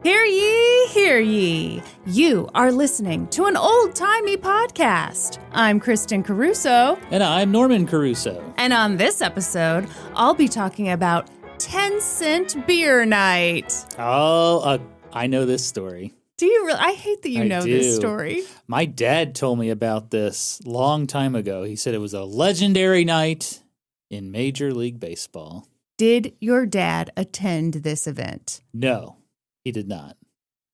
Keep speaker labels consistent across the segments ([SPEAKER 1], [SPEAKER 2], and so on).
[SPEAKER 1] Hear ye, hear ye. You are listening to an old-timey podcast. I'm Kristin Caruso.
[SPEAKER 2] And I'm Norman Caruso.
[SPEAKER 1] And on this episode, I'll be talking about 10-cent beer night.
[SPEAKER 2] Oh, I know this story.
[SPEAKER 1] Do you really? I hate that you know this story.
[SPEAKER 2] My dad told me about this long time ago. He said it was a legendary night in Major League Baseball.
[SPEAKER 1] Did your dad attend this event?
[SPEAKER 2] No, he did not.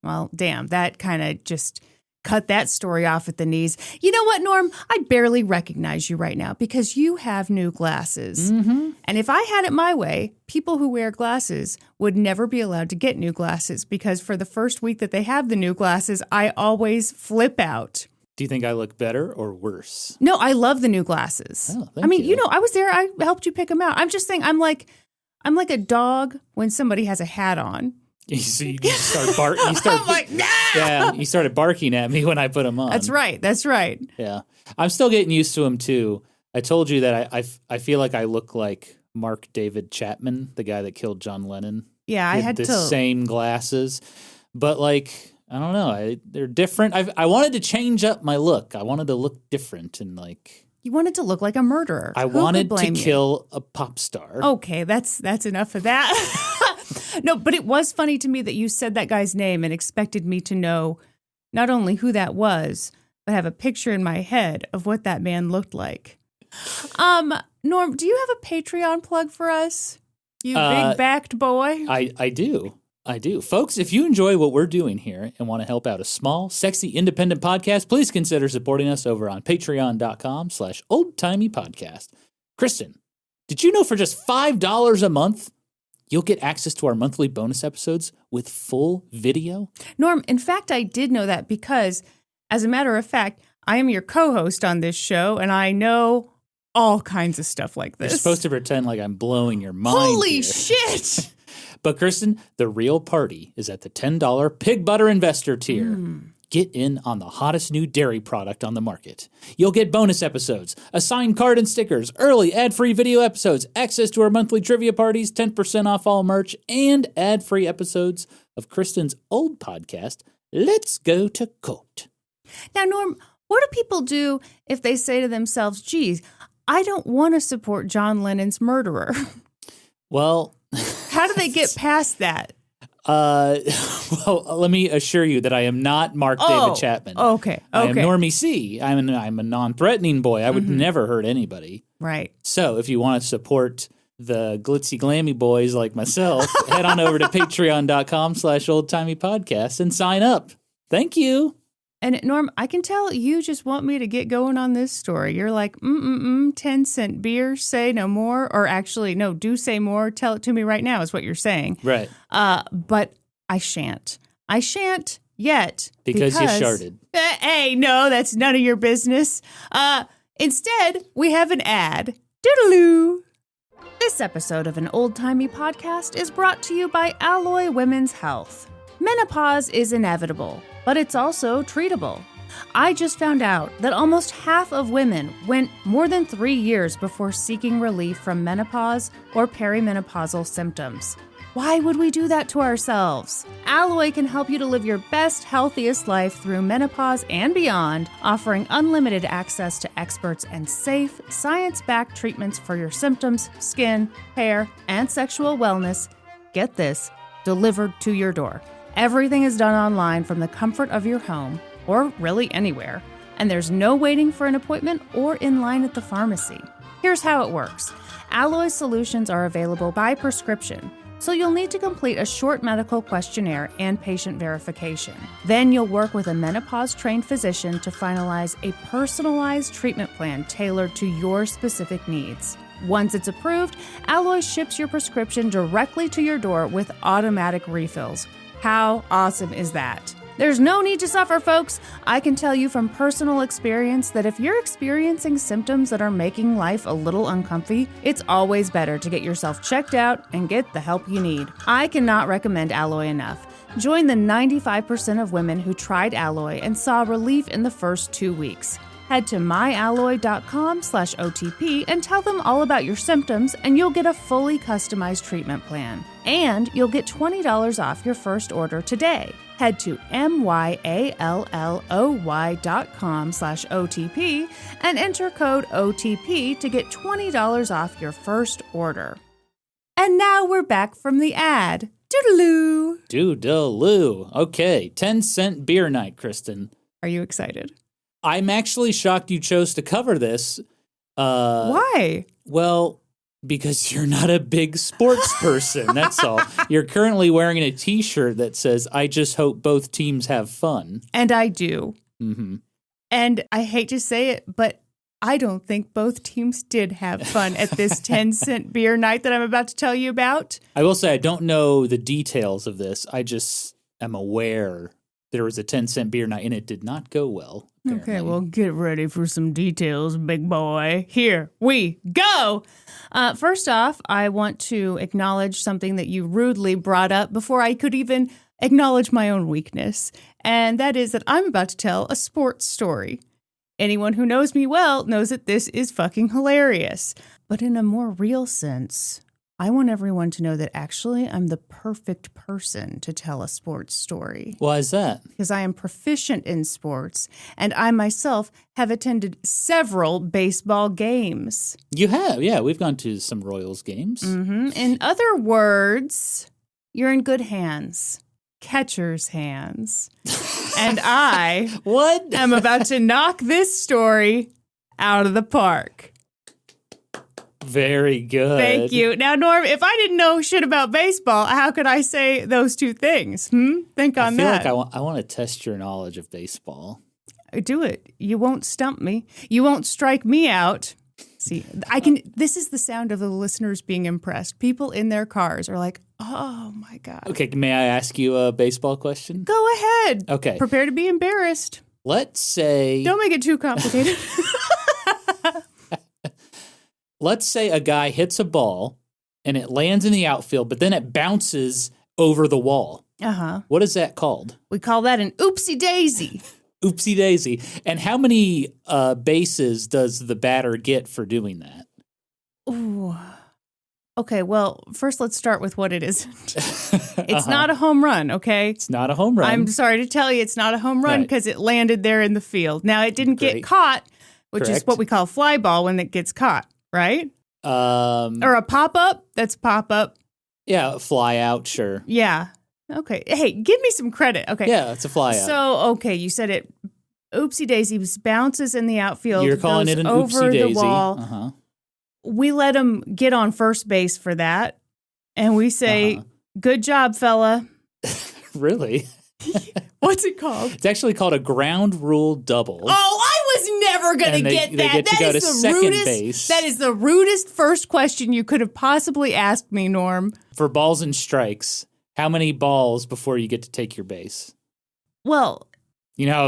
[SPEAKER 1] Well, damn, that kind of just cut that story off at the knees. You know what, Norm? I barely recognize you right now because you have new glasses.
[SPEAKER 2] Mm-hmm.
[SPEAKER 1] And if I had it my way, people who wear glasses would never be allowed to get new glasses because for the first week that they have the new glasses, I always flip out.
[SPEAKER 2] Do you think I look better or worse?
[SPEAKER 1] No, I love the new glasses.
[SPEAKER 2] Oh, thank you.
[SPEAKER 1] You know, I was there. I helped you pick them out. I'm just saying I'm like a dog when somebody has a hat on.
[SPEAKER 2] So you start barking.
[SPEAKER 1] I'm like, nah!
[SPEAKER 2] Yeah, you started barking at me when I put them on.
[SPEAKER 1] That's right.
[SPEAKER 2] Yeah. I'm still getting used to them, too. I told you that I feel like I look like Mark David Chapman, the guy that killed John Lennon.
[SPEAKER 1] Yeah, I had
[SPEAKER 2] the
[SPEAKER 1] to.
[SPEAKER 2] Same glasses. But, like, I don't know. They're different. I wanted to change up my look. I wanted to look different and, like...
[SPEAKER 1] You wanted to look like a murderer.
[SPEAKER 2] I wanted to kill a pop star.
[SPEAKER 1] Okay, that's enough of that. No, but it was funny to me that you said that guy's name and expected me to know not only who that was, but have a picture in my head of what that man looked like. Norm, do you have a Patreon plug for us? You big-backed boy?
[SPEAKER 2] I do. Folks, if you enjoy what we're doing here and want to help out a small, sexy, independent podcast, please consider supporting us over on patreon.com/oldtimeypodcast. Kristin, did you know for just $5 a month, you'll get access to our monthly bonus episodes with full video?
[SPEAKER 1] Norm, in fact, I did know that because, as a matter of fact, I am your co-host on this show, and I know all kinds of stuff like this.
[SPEAKER 2] You're supposed to pretend like I'm blowing your mind.
[SPEAKER 1] Holy shit!
[SPEAKER 2] But, Kristin, the real party is at the $10 Pig Butter Investor tier. Get in on the hottest new dairy product on the market. You'll get bonus episodes, a signed card and stickers, early ad-free video episodes, access to our monthly trivia parties, 10% off all merch, and ad-free episodes of Kristin's old podcast, Let's Go to Court.
[SPEAKER 1] Now, Norm, what do people do if they say to themselves, geez, I don't want to support John Lennon's murderer?
[SPEAKER 2] Well...
[SPEAKER 1] How do they get past that?
[SPEAKER 2] Well, let me assure you that I am not Mark David Chapman.
[SPEAKER 1] Okay.
[SPEAKER 2] I am Normie C. I'm a non-threatening boy. I would never hurt anybody.
[SPEAKER 1] Right.
[SPEAKER 2] So if you want to support the glitzy glammy boys like myself, head on over to patreon.com/oldtimeypodcast and sign up. Thank you.
[SPEAKER 1] And Norm, I can tell you just want me to get going on this story. You're like, 10-cent beer, say no more. Or actually, no, do say more. Tell it to me right now is what you're saying.
[SPEAKER 2] Right.
[SPEAKER 1] But I shan't. I shan't yet.
[SPEAKER 2] Because you sharted.
[SPEAKER 1] Hey, no, that's none of your business. Instead, we have an ad. Doodaloo. This episode of an old-timey podcast is brought to you by Alloy Women's Health. Menopause is inevitable, but it's also treatable. I just found out that almost half of women went more than 3 years before seeking relief from menopause or perimenopausal symptoms. Why would we do that to ourselves? Alloy can help you to live your best, healthiest life through menopause and beyond, offering unlimited access to experts and safe, science-backed treatments for your symptoms, skin, hair, and sexual wellness. Get this, delivered to your door. Everything is done online from the comfort of your home, or really anywhere, and there's no waiting for an appointment or in line at the pharmacy. Here's how it works. Alloy solutions are available by prescription, so you'll need to complete a short medical questionnaire and patient verification. Then you'll work with a menopause-trained physician to finalize a personalized treatment plan tailored to your specific needs. Once it's approved, Alloy ships your prescription directly to your door with automatic refills. How awesome is that? There's no need to suffer, folks. I can tell you from personal experience that if you're experiencing symptoms that are making life a little uncomfy, it's always better to get yourself checked out and get the help you need. I cannot recommend Alloy enough. Join the 95% of women who tried Alloy and saw relief in the first 2 weeks. Head to myalloy.com/OTP and tell them all about your symptoms, and you'll get a fully customized treatment plan. And you'll get $20 off your first order today. Head to myalloy.com/OTP and enter code OTP to get $20 off your first order. And now we're back from the ad. Doodaloo.
[SPEAKER 2] Doodaloo. Okay, 10-cent beer night, Kristin.
[SPEAKER 1] Are you excited?
[SPEAKER 2] I'm actually shocked you chose to cover this.
[SPEAKER 1] Why?
[SPEAKER 2] Well, because you're not a big sports person, that's all. You're currently wearing a T-shirt that says, "I just hope both teams have fun."
[SPEAKER 1] And I do.
[SPEAKER 2] Mm-hmm.
[SPEAKER 1] And I hate to say it, but I don't think both teams did have fun at this 10-cent beer night that I'm about to tell you about.
[SPEAKER 2] I will say I don't know the details of this. I just am aware there was a 10-cent beer night, and it did not go well. Apparently.
[SPEAKER 1] Okay, well, get ready for some details, big boy. Here we go. First off, I want to acknowledge something that you rudely brought up before I could even acknowledge my own weakness, and that is that I'm about to tell a sports story. Anyone who knows me well knows that this is fucking hilarious. But in a more real sense, I want everyone to know that actually I'm the perfect person to tell a sports story.
[SPEAKER 2] Why is that?
[SPEAKER 1] Because I am proficient in sports, and I myself have attended several baseball games.
[SPEAKER 2] You have, yeah. We've gone to some Royals games.
[SPEAKER 1] Mm-hmm. In other words, you're in good hands. Catcher's hands. And I am about to knock this story out of the park.
[SPEAKER 2] Very good.
[SPEAKER 1] Thank you. Now, Norm, if I didn't know shit about baseball, how could I say those two things? Think on that.
[SPEAKER 2] I feel like I want to test your knowledge of baseball.
[SPEAKER 1] Do it. You won't stump me. You won't strike me out. See, this is the sound of the listeners being impressed. People in their cars are like, oh my God.
[SPEAKER 2] Okay, may I ask you a baseball question?
[SPEAKER 1] Go ahead.
[SPEAKER 2] Okay.
[SPEAKER 1] Prepare to be embarrassed.
[SPEAKER 2] Let's say...
[SPEAKER 1] Don't make it too complicated.
[SPEAKER 2] Let's say a guy hits a ball and it lands in the outfield, but then it bounces over the wall.
[SPEAKER 1] Uh-huh.
[SPEAKER 2] What is that called?
[SPEAKER 1] We call that an oopsie daisy.
[SPEAKER 2] Oopsie daisy. And how many bases does the batter get for doing that?
[SPEAKER 1] Ooh. Okay, well, first let's start with what it isn't. It's not a home run, okay?
[SPEAKER 2] It's not a home run.
[SPEAKER 1] I'm sorry to tell you it's not a home run because it landed there in the field. Now, it didn't get caught, which is what we call a fly ball when it gets caught, right? Or a pop-up? That's pop-up.
[SPEAKER 2] Yeah, fly out, sure.
[SPEAKER 1] Yeah. Okay. Hey, give me some credit. Okay.
[SPEAKER 2] Yeah, it's a fly out.
[SPEAKER 1] So, okay, you said it. Oopsie daisy bounces in the outfield.
[SPEAKER 2] You're calling it an oopsie daisy.
[SPEAKER 1] The wall.
[SPEAKER 2] Uh-huh.
[SPEAKER 1] We let him get on first base for that, and we say, "Good job, fella."
[SPEAKER 2] Really?
[SPEAKER 1] What's it called?
[SPEAKER 2] It's actually called a ground rule double.
[SPEAKER 1] Oh, I was never going to get that.
[SPEAKER 2] They get to go to second base.
[SPEAKER 1] That is the rudest first question you could have possibly asked me, Norm.
[SPEAKER 2] For balls and strikes, how many balls before you get to take your base?
[SPEAKER 1] Well,
[SPEAKER 2] you know how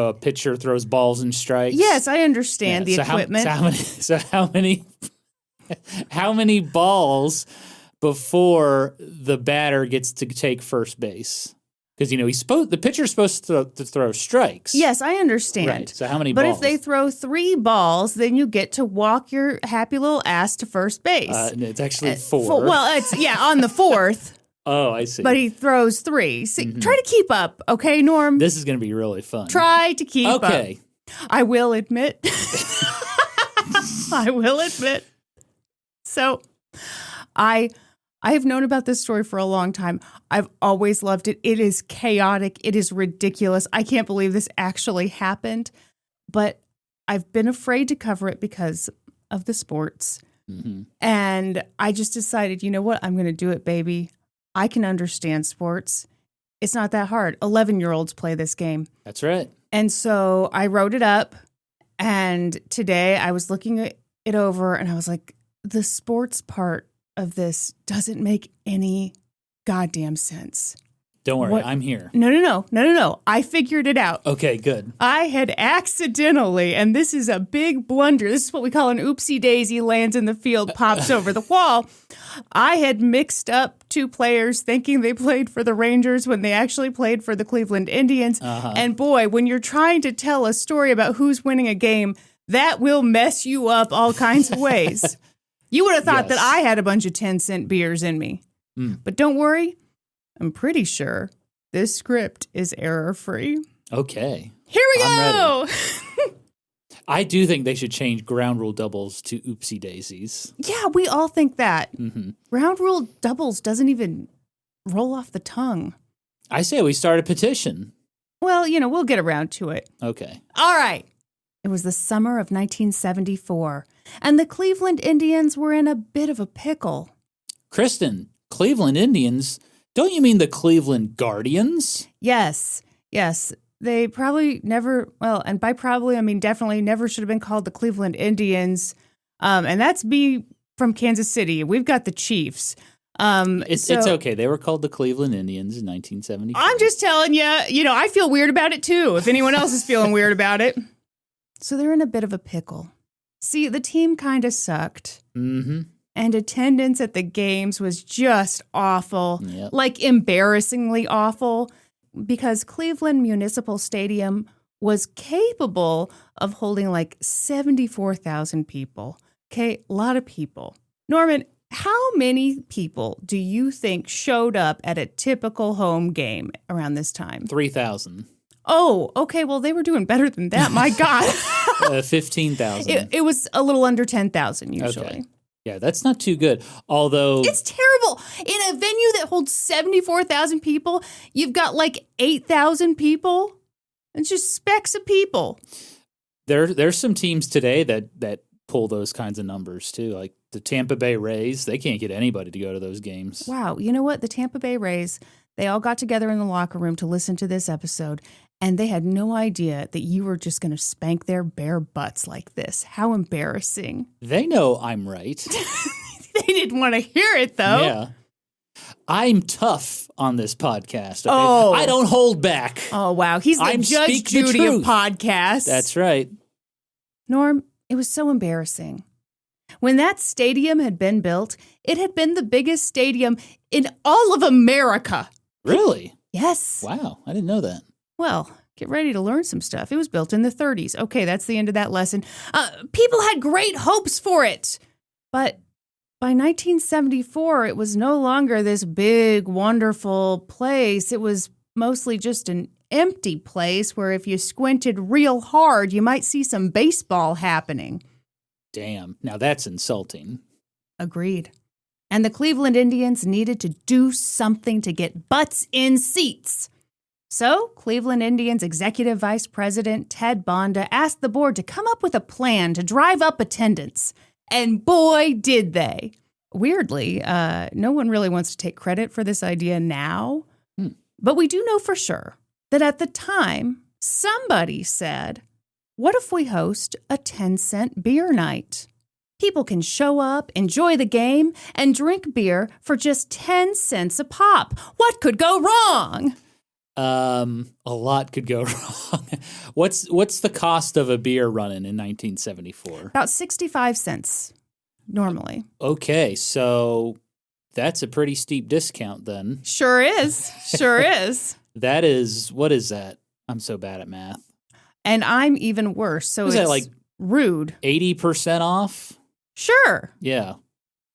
[SPEAKER 2] a pitcher throws balls and strikes?
[SPEAKER 1] Yes, I understand the equipment.
[SPEAKER 2] How many balls before the batter gets to take first base? Because, the pitcher's supposed to throw strikes.
[SPEAKER 1] Yes, I understand.
[SPEAKER 2] Right. So how many balls?
[SPEAKER 1] But if they throw 3 balls, then you get to walk your happy little ass to first base.
[SPEAKER 2] It's actually 4.
[SPEAKER 1] Well, it's, on the 4th.
[SPEAKER 2] Oh, I see.
[SPEAKER 1] But he throws 3. See, try to keep up, okay, Norm?
[SPEAKER 2] This is going to be really fun.
[SPEAKER 1] Try to keep up.
[SPEAKER 2] Okay.
[SPEAKER 1] I will admit. I will admit. So, I have known about this story for a long time. I've always loved it. It is chaotic. It is ridiculous. I can't believe this actually happened. But I've been afraid to cover it because of the sports. Mm-hmm. And I just decided, you know what? I'm going to do it, baby. I can understand sports. It's not that hard. 11-year-olds play this game.
[SPEAKER 2] That's right.
[SPEAKER 1] And so I wrote it up. And today I was looking it over and I was like, the sports part of this doesn't make any goddamn sense.
[SPEAKER 2] Don't worry,
[SPEAKER 1] What?
[SPEAKER 2] I'm here.
[SPEAKER 1] No. I figured it out.
[SPEAKER 2] Okay, good.
[SPEAKER 1] I had accidentally, and this is a big blunder, this is what we call an oopsie daisy, lands in the field, pops over the wall. I had mixed up two players thinking they played for the Rangers when they actually played for the Cleveland Indians. And boy, when you're trying to tell a story about who's winning a game, that will mess you up all kinds of ways. You would have thought that I had a bunch of 10-cent beers in me. But don't worry. I'm pretty sure this script is error-free.
[SPEAKER 2] Okay.
[SPEAKER 1] Here we go!
[SPEAKER 2] I do think they should change ground rule doubles to oopsie daisies.
[SPEAKER 1] Yeah, we all think that. Ground rule doubles doesn't even roll off the tongue.
[SPEAKER 2] I say we start a petition.
[SPEAKER 1] Well, we'll get around to it.
[SPEAKER 2] Okay.
[SPEAKER 1] All right. It was the summer of 1974, and the Cleveland Indians were in a bit of a pickle.
[SPEAKER 2] Kristin, Cleveland Indians? Don't you mean the Cleveland Guardians?
[SPEAKER 1] Yes. They probably never, and by probably, I mean definitely never should have been called the Cleveland Indians. And that's me from Kansas City. We've got the Chiefs.
[SPEAKER 2] It's okay. They were called the Cleveland Indians in 1974.
[SPEAKER 1] I'm just telling you, I feel weird about it too, if anyone else is feeling weird about it. So they're in a bit of a pickle. See, the team kind of sucked.
[SPEAKER 2] Mm-hmm.
[SPEAKER 1] And attendance at the games was just awful, like embarrassingly awful, because Cleveland Municipal Stadium was capable of holding like 74,000 people. Okay, a lot of people. Norman, how many people do you think showed up at a typical home game around this time?
[SPEAKER 2] 3,000.
[SPEAKER 1] Oh, okay. Well, they were doing better than that. My God.
[SPEAKER 2] 15,000.
[SPEAKER 1] It was a little under 10,000 usually.
[SPEAKER 2] Okay. Yeah, that's not too good. Although
[SPEAKER 1] it's terrible. In a venue that holds 74,000 people, you've got like 8,000 people. It's just specks of people.
[SPEAKER 2] There's some teams today that pull those kinds of numbers too. Like the Tampa Bay Rays, they can't get anybody to go to those games.
[SPEAKER 1] Wow. You know what? The Tampa Bay Rays, they all got together in the locker room to listen to this episode, and they had no idea that you were just going to spank their bare butts like this. How embarrassing.
[SPEAKER 2] They know I'm right.
[SPEAKER 1] They didn't want to hear it, though.
[SPEAKER 2] Yeah. I'm tough on this podcast. Okay?
[SPEAKER 1] Oh.
[SPEAKER 2] I don't hold back.
[SPEAKER 1] Oh, wow. He's the Judge Judy of podcasts.
[SPEAKER 2] That's right.
[SPEAKER 1] Norm, it was so embarrassing. When that stadium had been built, it had been the biggest stadium in all of America.
[SPEAKER 2] Really?
[SPEAKER 1] Yes.
[SPEAKER 2] Wow. I didn't know that.
[SPEAKER 1] Well, get ready to learn some stuff. It was built in the 30s. Okay, that's the end of that lesson. People had great hopes for it. But by 1974, it was no longer this big, wonderful place. It was mostly just an empty place where if you squinted real hard, you might see some baseball happening.
[SPEAKER 2] Damn. Now that's insulting.
[SPEAKER 1] Agreed. And the Cleveland Indians needed to do something to get butts in seats. So, Cleveland Indians Executive Vice President Ted Bonda asked the board to come up with a plan to drive up attendance. And boy, did they. Weirdly, no one really wants to take credit for this idea now. But we do know for sure that at the time, somebody said, what if we host a 10-cent beer night? People can show up, enjoy the game, and drink beer for just 10 cents a pop. What could go wrong?
[SPEAKER 2] A lot could go wrong. What's the cost of a beer running in 1974?
[SPEAKER 1] About 65 cents, normally.
[SPEAKER 2] Okay, so that's a pretty steep discount then.
[SPEAKER 1] Sure is. Sure is.
[SPEAKER 2] That is, what is that? I'm so bad at math.
[SPEAKER 1] And I'm even worse, so
[SPEAKER 2] is
[SPEAKER 1] it's
[SPEAKER 2] that like
[SPEAKER 1] rude.
[SPEAKER 2] 80% off?
[SPEAKER 1] Sure.
[SPEAKER 2] Yeah.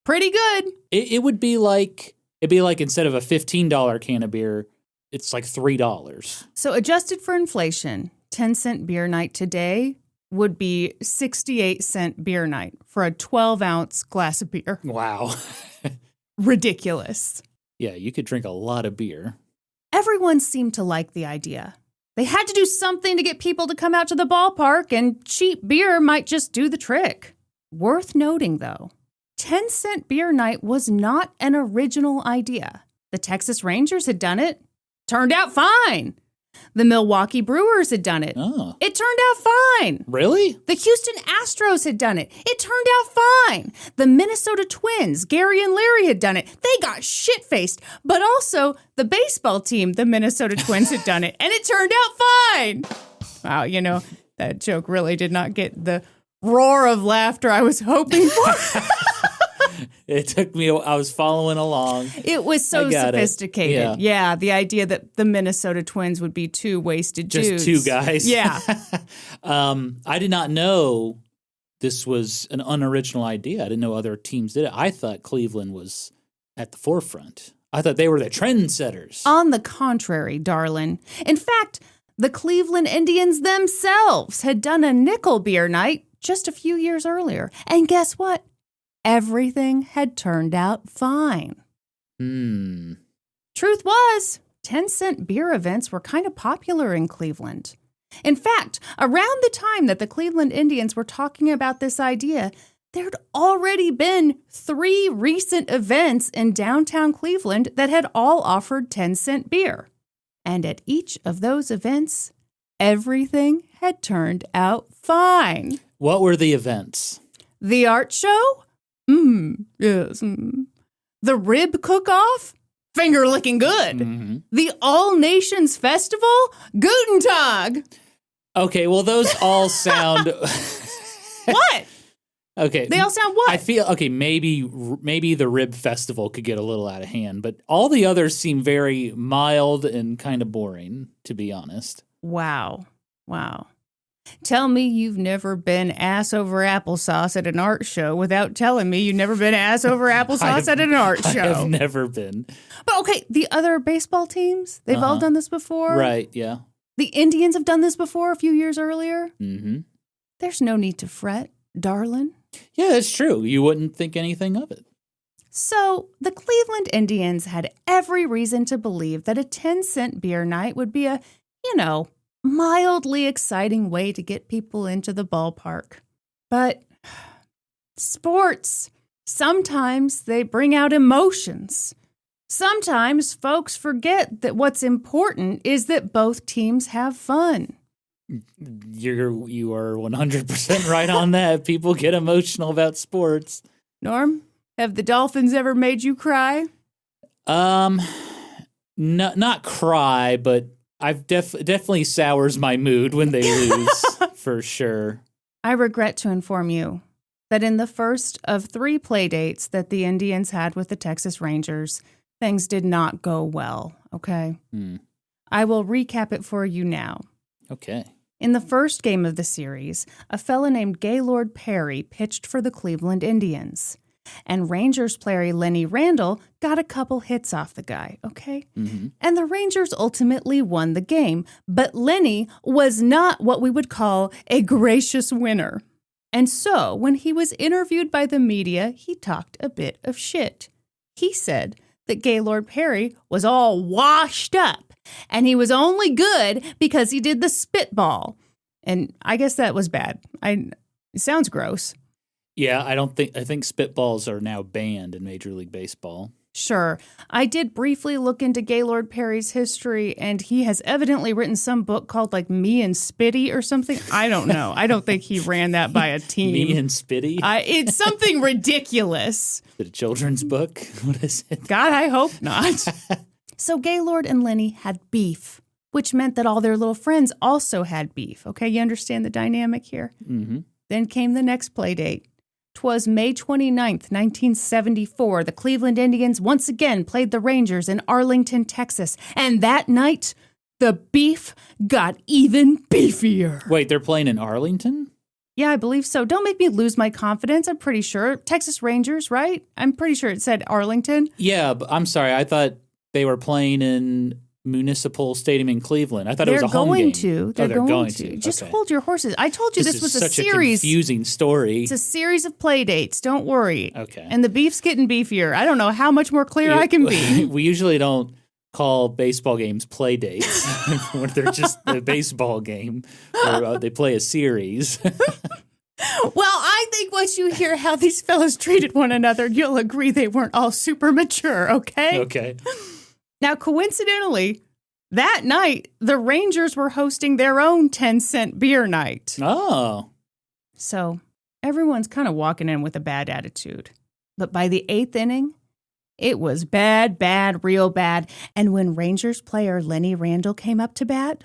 [SPEAKER 1] Pretty good.
[SPEAKER 2] It'd be like instead of a $15 can of beer, it's like $3.
[SPEAKER 1] So adjusted for inflation, 10-cent beer night today would be 68-cent beer night for a 12-ounce glass of beer.
[SPEAKER 2] Wow.
[SPEAKER 1] Ridiculous.
[SPEAKER 2] Yeah, you could drink a lot of beer.
[SPEAKER 1] Everyone seemed to like the idea. They had to do something to get people to come out to the ballpark, and cheap beer might just do the trick. Worth noting, though, 10-cent beer night was not an original idea. The Texas Rangers had done it. Turned out fine. The Milwaukee Brewers had done it.
[SPEAKER 2] Oh.
[SPEAKER 1] It turned out fine.
[SPEAKER 2] Really?
[SPEAKER 1] The Houston Astros had done it. It turned out fine. The Minnesota Twins, Gary and Larry, had done it. They got shit-faced. But also, the baseball team, the Minnesota Twins, had done it. And it turned out fine. Wow, that joke really did not get the roar of laughter I was hoping for.
[SPEAKER 2] It took me, I was following along.
[SPEAKER 1] It was so sophisticated. Yeah, the idea that the Minnesota Twins would be two wasted dudes.
[SPEAKER 2] Just two guys.
[SPEAKER 1] Yeah.
[SPEAKER 2] I did not know this was an unoriginal idea. I didn't know other teams did it. I thought Cleveland was at the forefront. I thought they were the trendsetters.
[SPEAKER 1] On the contrary, darling. In fact, the Cleveland Indians themselves had done a nickel beer night just a few years earlier. And guess what? Everything had turned out fine. Truth was, 10-cent beer events were kind of popular in Cleveland. In fact, around the time that the Cleveland Indians were talking about this idea, there'd already been 3 recent events in downtown Cleveland that had all offered 10-cent beer. And at each of those events, everything had turned out fine.
[SPEAKER 2] What were the events?
[SPEAKER 1] The art show? Yes. The rib cook-off? Finger licking good. Mm-hmm. The All Nations Festival? Guten Tag.
[SPEAKER 2] Okay, well, those all sound...
[SPEAKER 1] What?
[SPEAKER 2] Okay.
[SPEAKER 1] They all sound what?
[SPEAKER 2] I feel, okay, maybe the Rib Festival could get a little out of hand, but all the others seem very mild and kind of boring, to be honest.
[SPEAKER 1] Wow. Tell me you've never been ass over applesauce at an art show without telling me you've never been ass over applesauce at an art show.
[SPEAKER 2] I have never been.
[SPEAKER 1] But okay, the other baseball teams, they've all done this before.
[SPEAKER 2] Right, yeah.
[SPEAKER 1] The Indians have done this before a few years earlier.
[SPEAKER 2] Mm-hmm.
[SPEAKER 1] There's no need to fret, darling.
[SPEAKER 2] Yeah, that's true. You wouldn't think anything of it.
[SPEAKER 1] So the Cleveland Indians had every reason to believe that a 10-cent beer night would be a, mildly exciting way to get people into the ballpark. But sports, sometimes they bring out emotions. Sometimes folks forget that what's important is that both teams have fun.
[SPEAKER 2] You are 100% right on that. People get emotional about sports.
[SPEAKER 1] Norm, have the Dolphins ever made you cry?
[SPEAKER 2] Not cry, but I've definitely sours my mood when they lose, for sure.
[SPEAKER 1] I regret to inform you that in the first of 3 play dates that the Indians had with the Texas Rangers, things did not go well, okay? I will recap it for you now.
[SPEAKER 2] Okay.
[SPEAKER 1] In the first game of the series, a fella named Gaylord Perry pitched for the Cleveland Indians. And Rangers player Lenny Randle got a couple hits off the guy, okay? Mm-hmm. And the Rangers ultimately won the game, but Lenny was not what we would call a gracious winner. And so, when he was interviewed by the media, he talked a bit of shit. He said that Gaylord Perry was all washed up, and he was only good because he did the spitball. And I guess that was bad. It sounds gross.
[SPEAKER 2] Yeah, I think spitballs are now banned in Major League Baseball.
[SPEAKER 1] Sure. I did briefly look into Gaylord Perry's history, and he has evidently written some book called, Me and Spitty or something. I don't know. I don't think he ran that by a team.
[SPEAKER 2] Me and Spitty?
[SPEAKER 1] It's something ridiculous.
[SPEAKER 2] Is it a children's book? What is it?
[SPEAKER 1] God, I hope not. So Gaylord and Lenny had beef, which meant that all their little friends also had beef. Okay, you understand the dynamic here? Mm-hmm. Then came the next play date. 'Twas May 29th, 1974. The Cleveland Indians once again played the Rangers in Arlington, Texas. And that night, the beef got even beefier.
[SPEAKER 2] Wait, they're playing in Arlington?
[SPEAKER 1] Yeah, I believe so. Don't make me lose my confidence. I'm pretty sure. Texas Rangers, right? I'm pretty sure it said Arlington.
[SPEAKER 2] Yeah, but I'm sorry. I thought they were playing in Municipal Stadium in Cleveland. I thought it was a home game.
[SPEAKER 1] They're going to. Just hold your horses. I told you this was a series.
[SPEAKER 2] This is such a confusing story.
[SPEAKER 1] It's a series of play dates. Don't worry.
[SPEAKER 2] Okay.
[SPEAKER 1] And the beef's getting beefier. I don't know how much more clear I can be.
[SPEAKER 2] We usually don't call baseball games play dates when they're just a baseball game or they play a series.
[SPEAKER 1] Well, I think once you hear how these fellas treated one another, you'll agree they weren't all super mature, okay?
[SPEAKER 2] Okay.
[SPEAKER 1] Now, coincidentally, That night, the Rangers were hosting their own 10-cent beer night.
[SPEAKER 2] Oh.
[SPEAKER 1] So everyone's kind of walking in with a bad attitude. But by the 8th inning, it was bad, real bad. And when Rangers player Lenny Randle came up to bat,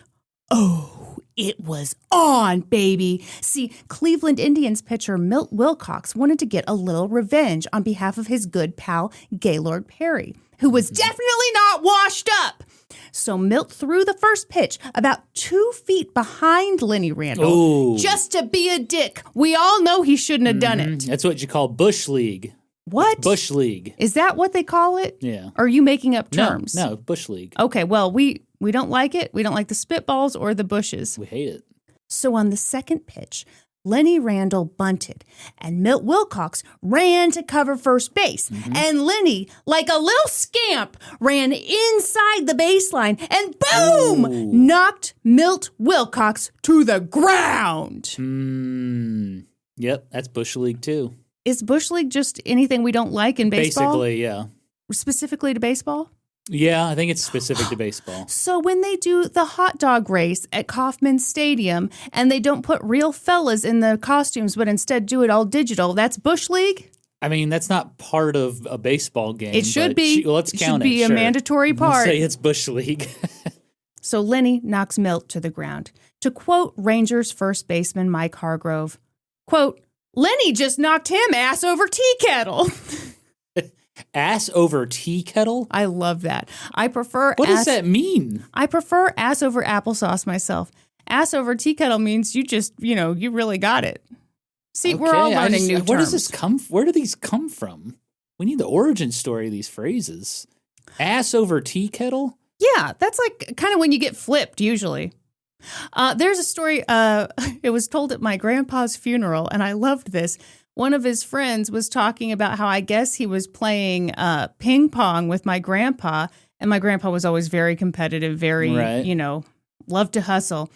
[SPEAKER 1] it was on, baby. See, Cleveland Indians pitcher Milt Wilcox wanted to get a little revenge on behalf of his good pal Gaylord Perry, who was definitely not washed up. So Milt threw the first pitch about 2 feet behind Lenny Randle just to be a dick. We all know he shouldn't have done it.
[SPEAKER 2] That's what you call Bush League.
[SPEAKER 1] What?
[SPEAKER 2] Bush League.
[SPEAKER 1] Is that what they call it?
[SPEAKER 2] Yeah.
[SPEAKER 1] Or are you making up terms?
[SPEAKER 2] No, Bush League.
[SPEAKER 1] Okay, well, we don't like it. We don't like the spitballs or the bushes.
[SPEAKER 2] We hate it.
[SPEAKER 1] So on the second pitch, Lenny Randle bunted, and Milt Wilcox ran to cover first base. And Lenny, like a little scamp, ran inside the baseline and boom! Knocked Milt Wilcox to the ground.
[SPEAKER 2] Yep, that's Bush League too.
[SPEAKER 1] Is Bush League just anything we don't like in baseball?
[SPEAKER 2] Basically, yeah.
[SPEAKER 1] Specifically to baseball?
[SPEAKER 2] Yeah, I think it's specific to baseball.
[SPEAKER 1] So when they do the hot dog race at Kauffman Stadium and they don't put real fellas in the costumes but instead do it all digital, that's Bush League?
[SPEAKER 2] I mean, that's not part of a baseball game.
[SPEAKER 1] It should be.
[SPEAKER 2] Let's count it.
[SPEAKER 1] It should be a mandatory part.
[SPEAKER 2] We'll say it's Bush League.
[SPEAKER 1] So Lenny knocks Milt to the ground. To quote Rangers first baseman Mike Hargrove, quote, Lenny just knocked him ass over tea kettle.
[SPEAKER 2] Ass over tea kettle?
[SPEAKER 1] I love that. I prefer
[SPEAKER 2] What does that mean?
[SPEAKER 1] I prefer ass over applesauce myself. Ass over tea kettle means you just, you really got it. See, we're all learning new terms.
[SPEAKER 2] Where do these come from? We need the origin story of these phrases. Ass over tea kettle?
[SPEAKER 1] Yeah, that's like kind of when you get flipped usually. There's a story, it was told at my grandpa's funeral, and I loved this. One of his friends was talking about how I guess he was playing ping pong with my grandpa, and my grandpa was always very competitive, very, loved to hustle.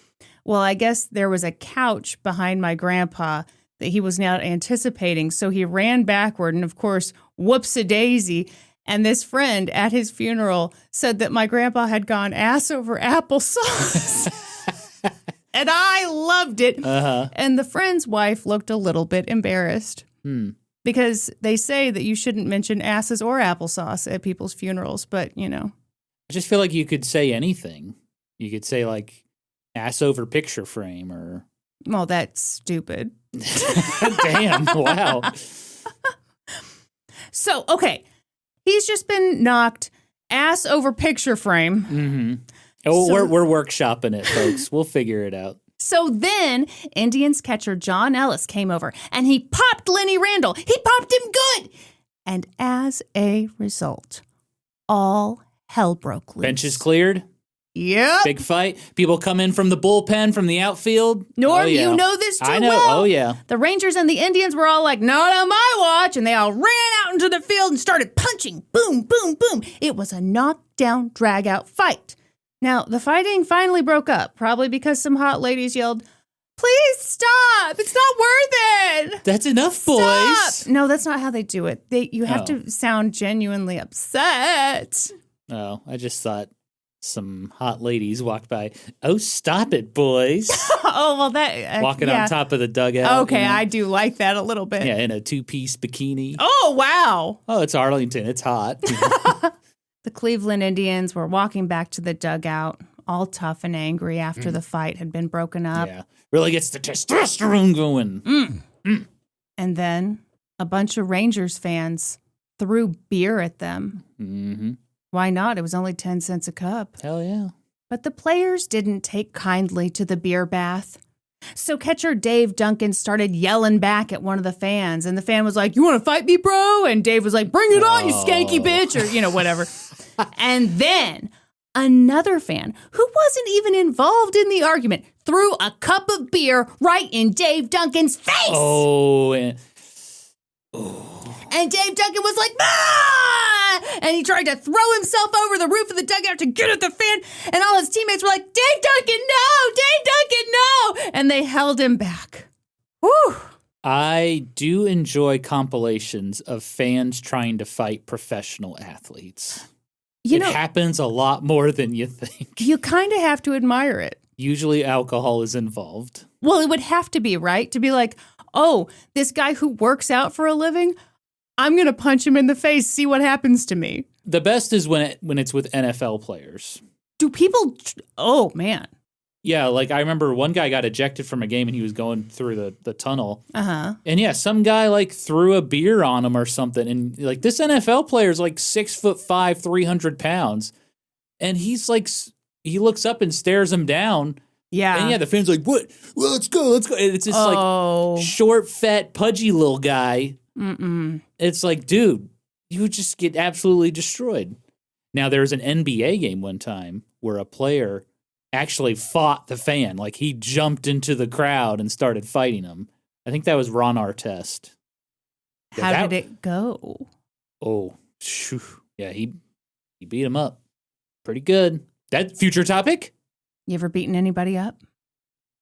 [SPEAKER 1] Well, I guess there was a couch behind my grandpa that he was not anticipating, so he ran backward, and of course, whoops-a-daisy. And this friend at his funeral said that my grandpa had gone ass over applesauce. And I loved it. And the friend's wife looked a little bit embarrassed. Because they say that you shouldn't mention asses or applesauce at people's funerals, but,
[SPEAKER 2] I just feel like you could say anything. You could say, like, ass over picture frame or...
[SPEAKER 1] Well, that's stupid.
[SPEAKER 2] Damn, wow.
[SPEAKER 1] So, okay. He's just been knocked ass over picture frame.
[SPEAKER 2] Mm-hmm. Oh, so, we're workshopping it, folks. We'll figure it out.
[SPEAKER 1] So then Indians catcher John Ellis came over and he popped Lenny Randle. He popped him good. And as a result, all hell broke loose.
[SPEAKER 2] Benches cleared?
[SPEAKER 1] Yep.
[SPEAKER 2] Big fight. People come in from the bullpen, from the outfield.
[SPEAKER 1] Norm, you know this too well.
[SPEAKER 2] I know.
[SPEAKER 1] Well.
[SPEAKER 2] Oh, yeah.
[SPEAKER 1] The Rangers and the Indians were all like, not on my watch. And they all ran out into the field and started punching. Boom, boom, boom. It was a knockdown, drag-out fight. Now, the fighting finally broke up, probably because some hot ladies yelled, please stop. It's not worth it.
[SPEAKER 2] That's enough,
[SPEAKER 1] stop.
[SPEAKER 2] Boys.
[SPEAKER 1] No, that's not how they do it. You have to sound genuinely upset.
[SPEAKER 2] Oh, I just thought some hot ladies walked by. Oh, stop it, boys.
[SPEAKER 1] Oh, well, that...
[SPEAKER 2] Walking on top of the dugout.
[SPEAKER 1] Okay, I do like that a little bit.
[SPEAKER 2] Yeah, in a two-piece bikini.
[SPEAKER 1] Oh, wow.
[SPEAKER 2] Oh, it's Arlington. It's hot.
[SPEAKER 1] The Cleveland Indians were walking back to the dugout, all tough and angry after the fight had been broken up.
[SPEAKER 2] Yeah, really gets the testosterone going.
[SPEAKER 1] And then a bunch of Rangers fans threw beer at them.
[SPEAKER 2] Mm-hmm.
[SPEAKER 1] Why not? It was only 10 cents a cup.
[SPEAKER 2] Hell yeah.
[SPEAKER 1] But the players didn't take kindly to the beer bath. So catcher Dave Duncan started yelling back at one of the fans. And the fan was like, you want to fight me, bro? And Dave was like, bring it on, you skanky bitch. Or, whatever. And then another fan who wasn't even involved in the argument threw a cup of beer right in Dave Duncan's face. And Dave Duncan was like, ah! And he tried to throw himself over the roof of the dugout to get at the fan. And all his teammates were like, Dave Duncan, no! Dave Duncan, no! And they held him back. Whew.
[SPEAKER 2] I do enjoy compilations of fans trying to fight professional athletes. It happens a lot more than you think.
[SPEAKER 1] You kind of have to admire it.
[SPEAKER 2] Usually alcohol is involved.
[SPEAKER 1] Well, it would have to be, right? To be like, oh, this guy who works out for a living, I'm going to punch him in the face, see what happens to me.
[SPEAKER 2] The best is when it's with NFL players.
[SPEAKER 1] Do people... Oh, man.
[SPEAKER 2] Yeah, like I remember one guy got ejected from a game and he was going through the tunnel.
[SPEAKER 1] Uh-huh.
[SPEAKER 2] And yeah, some guy like threw a beer on him or something. And like this NFL player is like 6'5", 300 pounds. And he's like, he looks up and stares him down.
[SPEAKER 1] Yeah.
[SPEAKER 2] And yeah, the fan's like, what? Well, let's go. And it's this like short, fat, pudgy little guy.
[SPEAKER 1] Mm-mm.
[SPEAKER 2] It's like, dude, you would just get absolutely destroyed. Now, there was an NBA game one time where a player actually fought the fan. Like, he jumped into the crowd and started fighting him. I think that was Ron Artest.
[SPEAKER 1] How did it go?
[SPEAKER 2] Oh, shoo. Yeah, he beat him up. Pretty good. That future topic?
[SPEAKER 1] You ever beaten anybody up?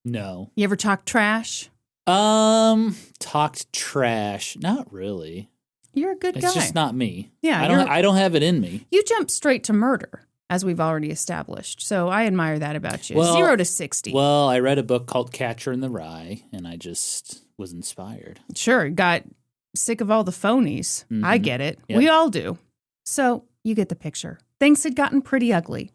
[SPEAKER 2] No.
[SPEAKER 1] You ever talked trash?
[SPEAKER 2] Talked trash. Not really.
[SPEAKER 1] You're a good guy.
[SPEAKER 2] It's just not me.
[SPEAKER 1] Yeah,
[SPEAKER 2] I don't have it in me.
[SPEAKER 1] You jump straight to murder, as we've already established. So I admire that about you.
[SPEAKER 2] Well,
[SPEAKER 1] 0 to 60.
[SPEAKER 2] Well, I read a book called Catcher in the Rye, and I just was inspired.
[SPEAKER 1] Sure, got sick of all the phonies.
[SPEAKER 2] Mm-hmm.
[SPEAKER 1] I get it.
[SPEAKER 2] Yep.
[SPEAKER 1] We all do. So you get the picture. Things had gotten pretty ugly.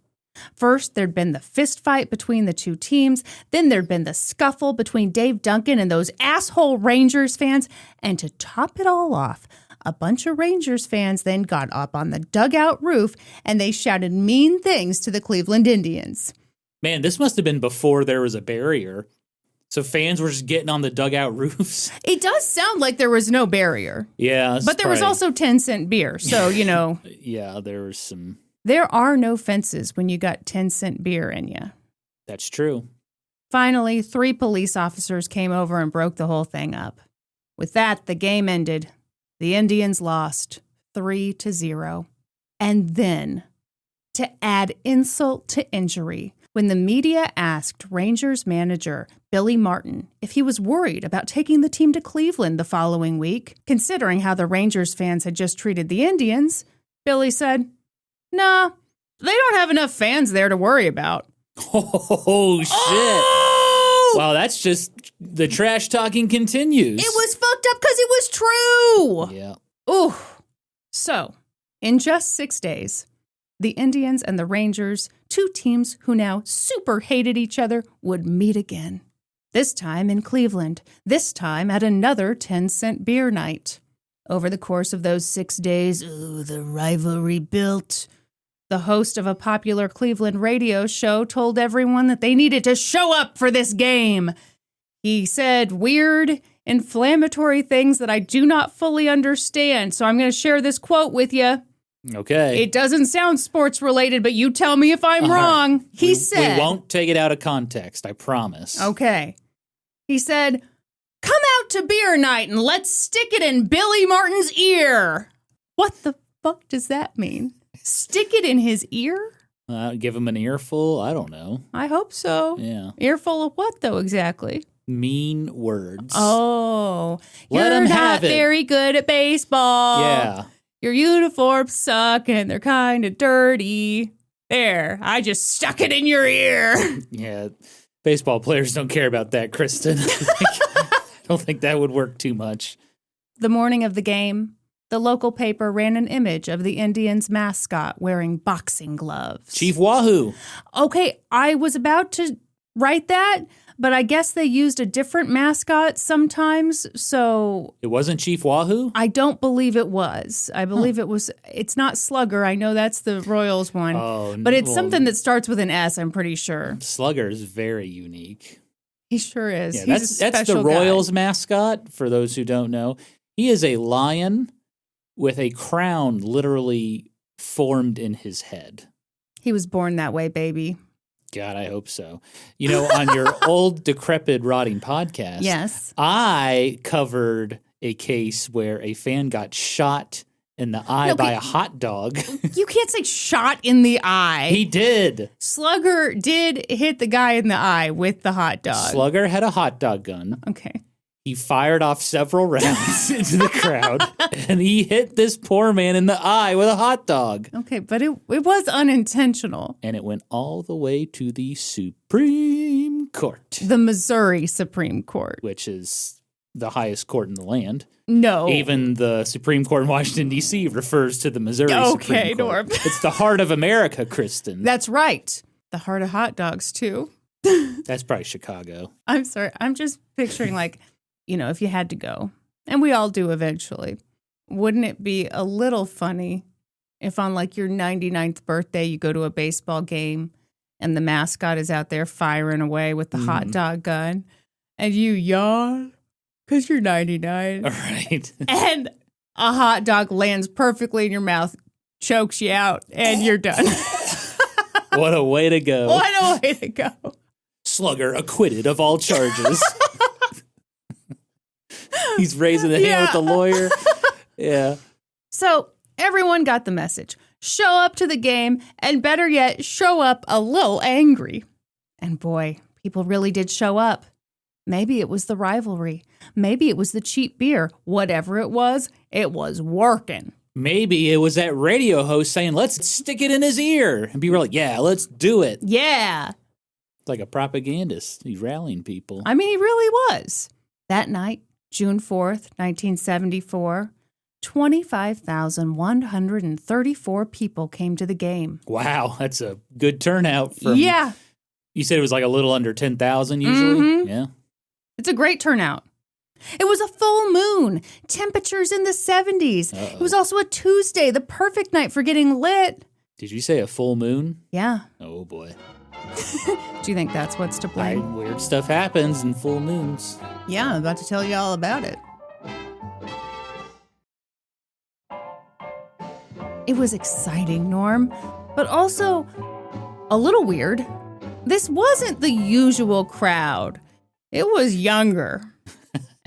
[SPEAKER 1] First, there'd been the fist fight between the two teams. Then there'd been the scuffle between Dave Duncan and those asshole Rangers fans. And to top it all off, a bunch of Rangers fans then got up on the dugout roof and they shouted mean things to the Cleveland Indians.
[SPEAKER 2] Man, this must have been before there was a barrier. So fans were just getting on the dugout roofs.
[SPEAKER 1] It does sound like there was no barrier.
[SPEAKER 2] Yeah.
[SPEAKER 1] But there was also 10-cent beer. So,
[SPEAKER 2] Yeah, there was some...
[SPEAKER 1] There are no fences when you got 10-cent beer in you.
[SPEAKER 2] That's true.
[SPEAKER 1] Finally, 3 police officers came over and broke the whole thing up. With that, the game ended. The Indians lost 3-0. And then, to add insult to injury, when the media asked Rangers manager Billy Martin if he was worried about taking the team to Cleveland the following week, considering how the Rangers fans had just treated the Indians, Billy said, "Nah, they don't have enough fans there to worry about."
[SPEAKER 2] Oh, shit.
[SPEAKER 1] Oh!
[SPEAKER 2] Wow, that's just the trash talking continues.
[SPEAKER 1] It was fucked up because it was true.
[SPEAKER 2] Yeah.
[SPEAKER 1] Ooh. So, in just 6 days, the Indians and the Rangers, 2 teams who now super hated each other, would meet again. This time in Cleveland. This time at another 10-cent beer night. Over the course of those 6 days, the rivalry built. The host of a popular Cleveland radio show told everyone that they needed to show up for this game. He said weird, inflammatory things that I do not fully understand, so I'm going to share this quote with you.
[SPEAKER 2] Okay.
[SPEAKER 1] It doesn't sound sports related, but you tell me if I'm wrong.
[SPEAKER 2] Right.
[SPEAKER 1] He said...
[SPEAKER 2] We won't take it out of context, I promise.
[SPEAKER 1] Okay. He said, "Come out to beer night and let's stick it in Billy Martin's ear." What the fuck does that mean? Stick it in his ear?
[SPEAKER 2] Give him an earful? I don't know.
[SPEAKER 1] I hope so.
[SPEAKER 2] Yeah.
[SPEAKER 1] Earful of what, though, exactly?
[SPEAKER 2] Mean words.
[SPEAKER 1] Oh.
[SPEAKER 2] Let him have it.
[SPEAKER 1] You're not very good at baseball.
[SPEAKER 2] Yeah.
[SPEAKER 1] Your uniforms suck and they're kind of dirty. There, I just stuck it in your ear.
[SPEAKER 2] Yeah. Baseball players don't care about that, Kristin. I don't think that would work too much.
[SPEAKER 1] The morning of the game, the local paper ran an image of the Indians' mascot wearing boxing gloves.
[SPEAKER 2] Chief Wahoo.
[SPEAKER 1] Okay, I was about to write that, but I guess they used a different mascot sometimes, so...
[SPEAKER 2] It wasn't Chief Wahoo?
[SPEAKER 1] I don't believe it was. I believe it was... It's not Slugger. I know that's the Royals one.
[SPEAKER 2] Oh,
[SPEAKER 1] but it's something that starts with an S, I'm pretty sure.
[SPEAKER 2] Slugger is very unique.
[SPEAKER 1] He sure is.
[SPEAKER 2] Yeah, that's the Royals mascot, for those who don't know. He is a lion with a crown literally formed in his head.
[SPEAKER 1] He was born that way, baby.
[SPEAKER 2] God, I hope so. You know, on your old decrepit rotting podcast,
[SPEAKER 1] yes,
[SPEAKER 2] I covered a case where a fan got shot in the eye by a hot dog.
[SPEAKER 1] You can't say shot in the eye.
[SPEAKER 2] He did.
[SPEAKER 1] Slugger did hit the guy in the eye with the hot dog.
[SPEAKER 2] Slugger had a hot dog gun.
[SPEAKER 1] Okay.
[SPEAKER 2] He fired off several rounds into the crowd, and he hit this poor man in the eye with a hot dog.
[SPEAKER 1] Okay, but it was unintentional.
[SPEAKER 2] And it went all the way to the Supreme Court.
[SPEAKER 1] The Missouri Supreme Court.
[SPEAKER 2] Which is the highest court in the land.
[SPEAKER 1] No.
[SPEAKER 2] Even the Supreme Court in Washington, D.C. refers to the Missouri Supreme Court.
[SPEAKER 1] Norm.
[SPEAKER 2] It's the heart of America, Kristin.
[SPEAKER 1] That's right. The heart of hot dogs, too.
[SPEAKER 2] That's probably Chicago.
[SPEAKER 1] I'm sorry. I'm just picturing, like, if you had to go, and we all do eventually, wouldn't it be a little funny if on, like, your 99th birthday, you go to a baseball game and the mascot is out there firing away with the hot dog gun, and you yawn because you're 99.
[SPEAKER 2] All right.
[SPEAKER 1] And a hot dog lands perfectly in your mouth, chokes you out, and you're done.
[SPEAKER 2] What a way to go.
[SPEAKER 1] What a way to go.
[SPEAKER 2] Slugger acquitted of all charges. He's raising a hand with the lawyer. Yeah.
[SPEAKER 1] So everyone got the message. Show up to the game, and better yet, show up a little angry. And boy, people really did show up. Maybe it was the rivalry. Maybe it was the cheap beer. Whatever it was working.
[SPEAKER 2] Maybe it was that radio host saying, let's stick it in his ear. And people were like, yeah, let's do it.
[SPEAKER 1] Yeah.
[SPEAKER 2] Like a propagandist. He's rallying people.
[SPEAKER 1] I mean, he really was. That night, June 4th, 1974, 25,134 people came to the game.
[SPEAKER 2] Wow, that's a good turnout.
[SPEAKER 1] Yeah.
[SPEAKER 2] You said it was like a little under 10,000 usually?
[SPEAKER 1] Mm-hmm.
[SPEAKER 2] Yeah.
[SPEAKER 1] It's a great turnout. It was a full moon, temperatures in the 70s.
[SPEAKER 2] Uh-oh.
[SPEAKER 1] It was also a Tuesday, the perfect night for getting lit.
[SPEAKER 2] Did you say a full moon?
[SPEAKER 1] Yeah.
[SPEAKER 2] Oh, boy.
[SPEAKER 1] Do you think that's what's to blame?
[SPEAKER 2] Weird stuff happens in full moons.
[SPEAKER 1] Yeah, I'm about to tell you all about it. It was exciting, Norm, but also a little weird. This wasn't the usual crowd. It was younger.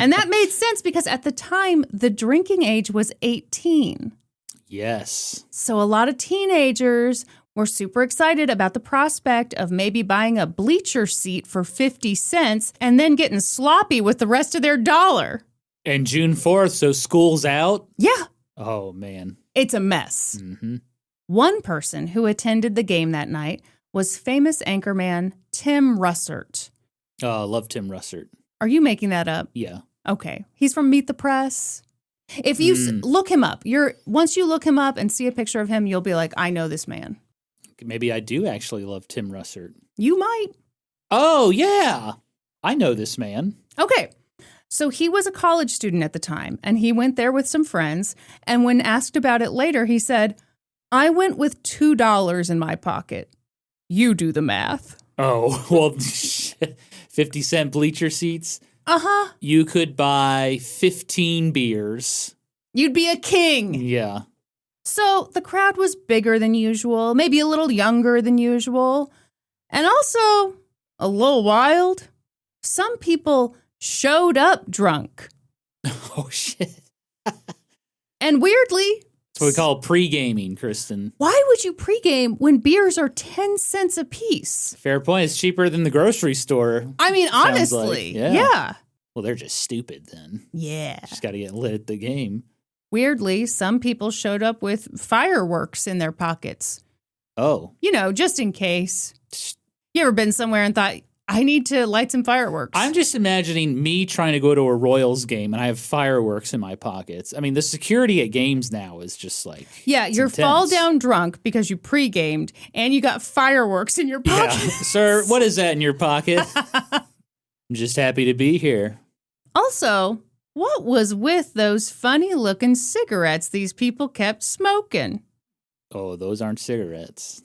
[SPEAKER 1] And that made sense because at the time, the drinking age was 18.
[SPEAKER 2] Yes.
[SPEAKER 1] So a lot of teenagers were super excited about the prospect of maybe buying a bleacher seat for 50 cents and then getting sloppy with the rest of their dollar.
[SPEAKER 2] And June 4th, so school's out?
[SPEAKER 1] Yeah.
[SPEAKER 2] Oh, man.
[SPEAKER 1] It's a mess.
[SPEAKER 2] Mm-hmm.
[SPEAKER 1] One person who attended the game that night was famous anchorman Tim Russert.
[SPEAKER 2] Oh, I love Tim Russert.
[SPEAKER 1] Are you making that up?
[SPEAKER 2] Yeah.
[SPEAKER 1] Okay. He's from Meet the Press. If you look him up, once you look him up and see a picture of him, you'll be like, I know this man.
[SPEAKER 2] Maybe I do actually love Tim Russert.
[SPEAKER 1] You might.
[SPEAKER 2] Oh, yeah. I know this man.
[SPEAKER 1] Okay. So he was a college student at the time, and he went there with some friends. And when asked about it later, he said, I went with $2 in my pocket. You do the math.
[SPEAKER 2] Oh, well, 50-cent bleacher seats.
[SPEAKER 1] Uh-huh.
[SPEAKER 2] You could buy 15 beers.
[SPEAKER 1] You'd be a king.
[SPEAKER 2] Yeah.
[SPEAKER 1] So the crowd was bigger than usual, maybe a little younger than usual, and also a little wild. Some people showed up drunk.
[SPEAKER 2] Oh, shit.
[SPEAKER 1] And weirdly...
[SPEAKER 2] That's what we call pre-gaming, Kristin.
[SPEAKER 1] Why would you pre-game when beers are 10 cents a piece?
[SPEAKER 2] Fair point. It's cheaper than the grocery store.
[SPEAKER 1] I mean, honestly.
[SPEAKER 2] Like.
[SPEAKER 1] Yeah.
[SPEAKER 2] Well, they're just stupid then.
[SPEAKER 1] Yeah.
[SPEAKER 2] Just got to get lit at the game.
[SPEAKER 1] Weirdly, some people showed up with fireworks in their pockets.
[SPEAKER 2] Oh.
[SPEAKER 1] Just in case. You ever been somewhere and thought, I need to light some fireworks?
[SPEAKER 2] I'm just imagining me trying to go to a Royals game and I have fireworks in my pockets. I mean, the security at games now is just like...
[SPEAKER 1] Yeah, you're
[SPEAKER 2] intense.
[SPEAKER 1] fall down drunk because you pre-gamed and you got fireworks in your pocket.
[SPEAKER 2] Yeah. Sir, what is that in your pocket? I'm just happy to be here.
[SPEAKER 1] Also, what was with those funny-looking cigarettes these people kept smoking?
[SPEAKER 2] Oh, those aren't cigarettes.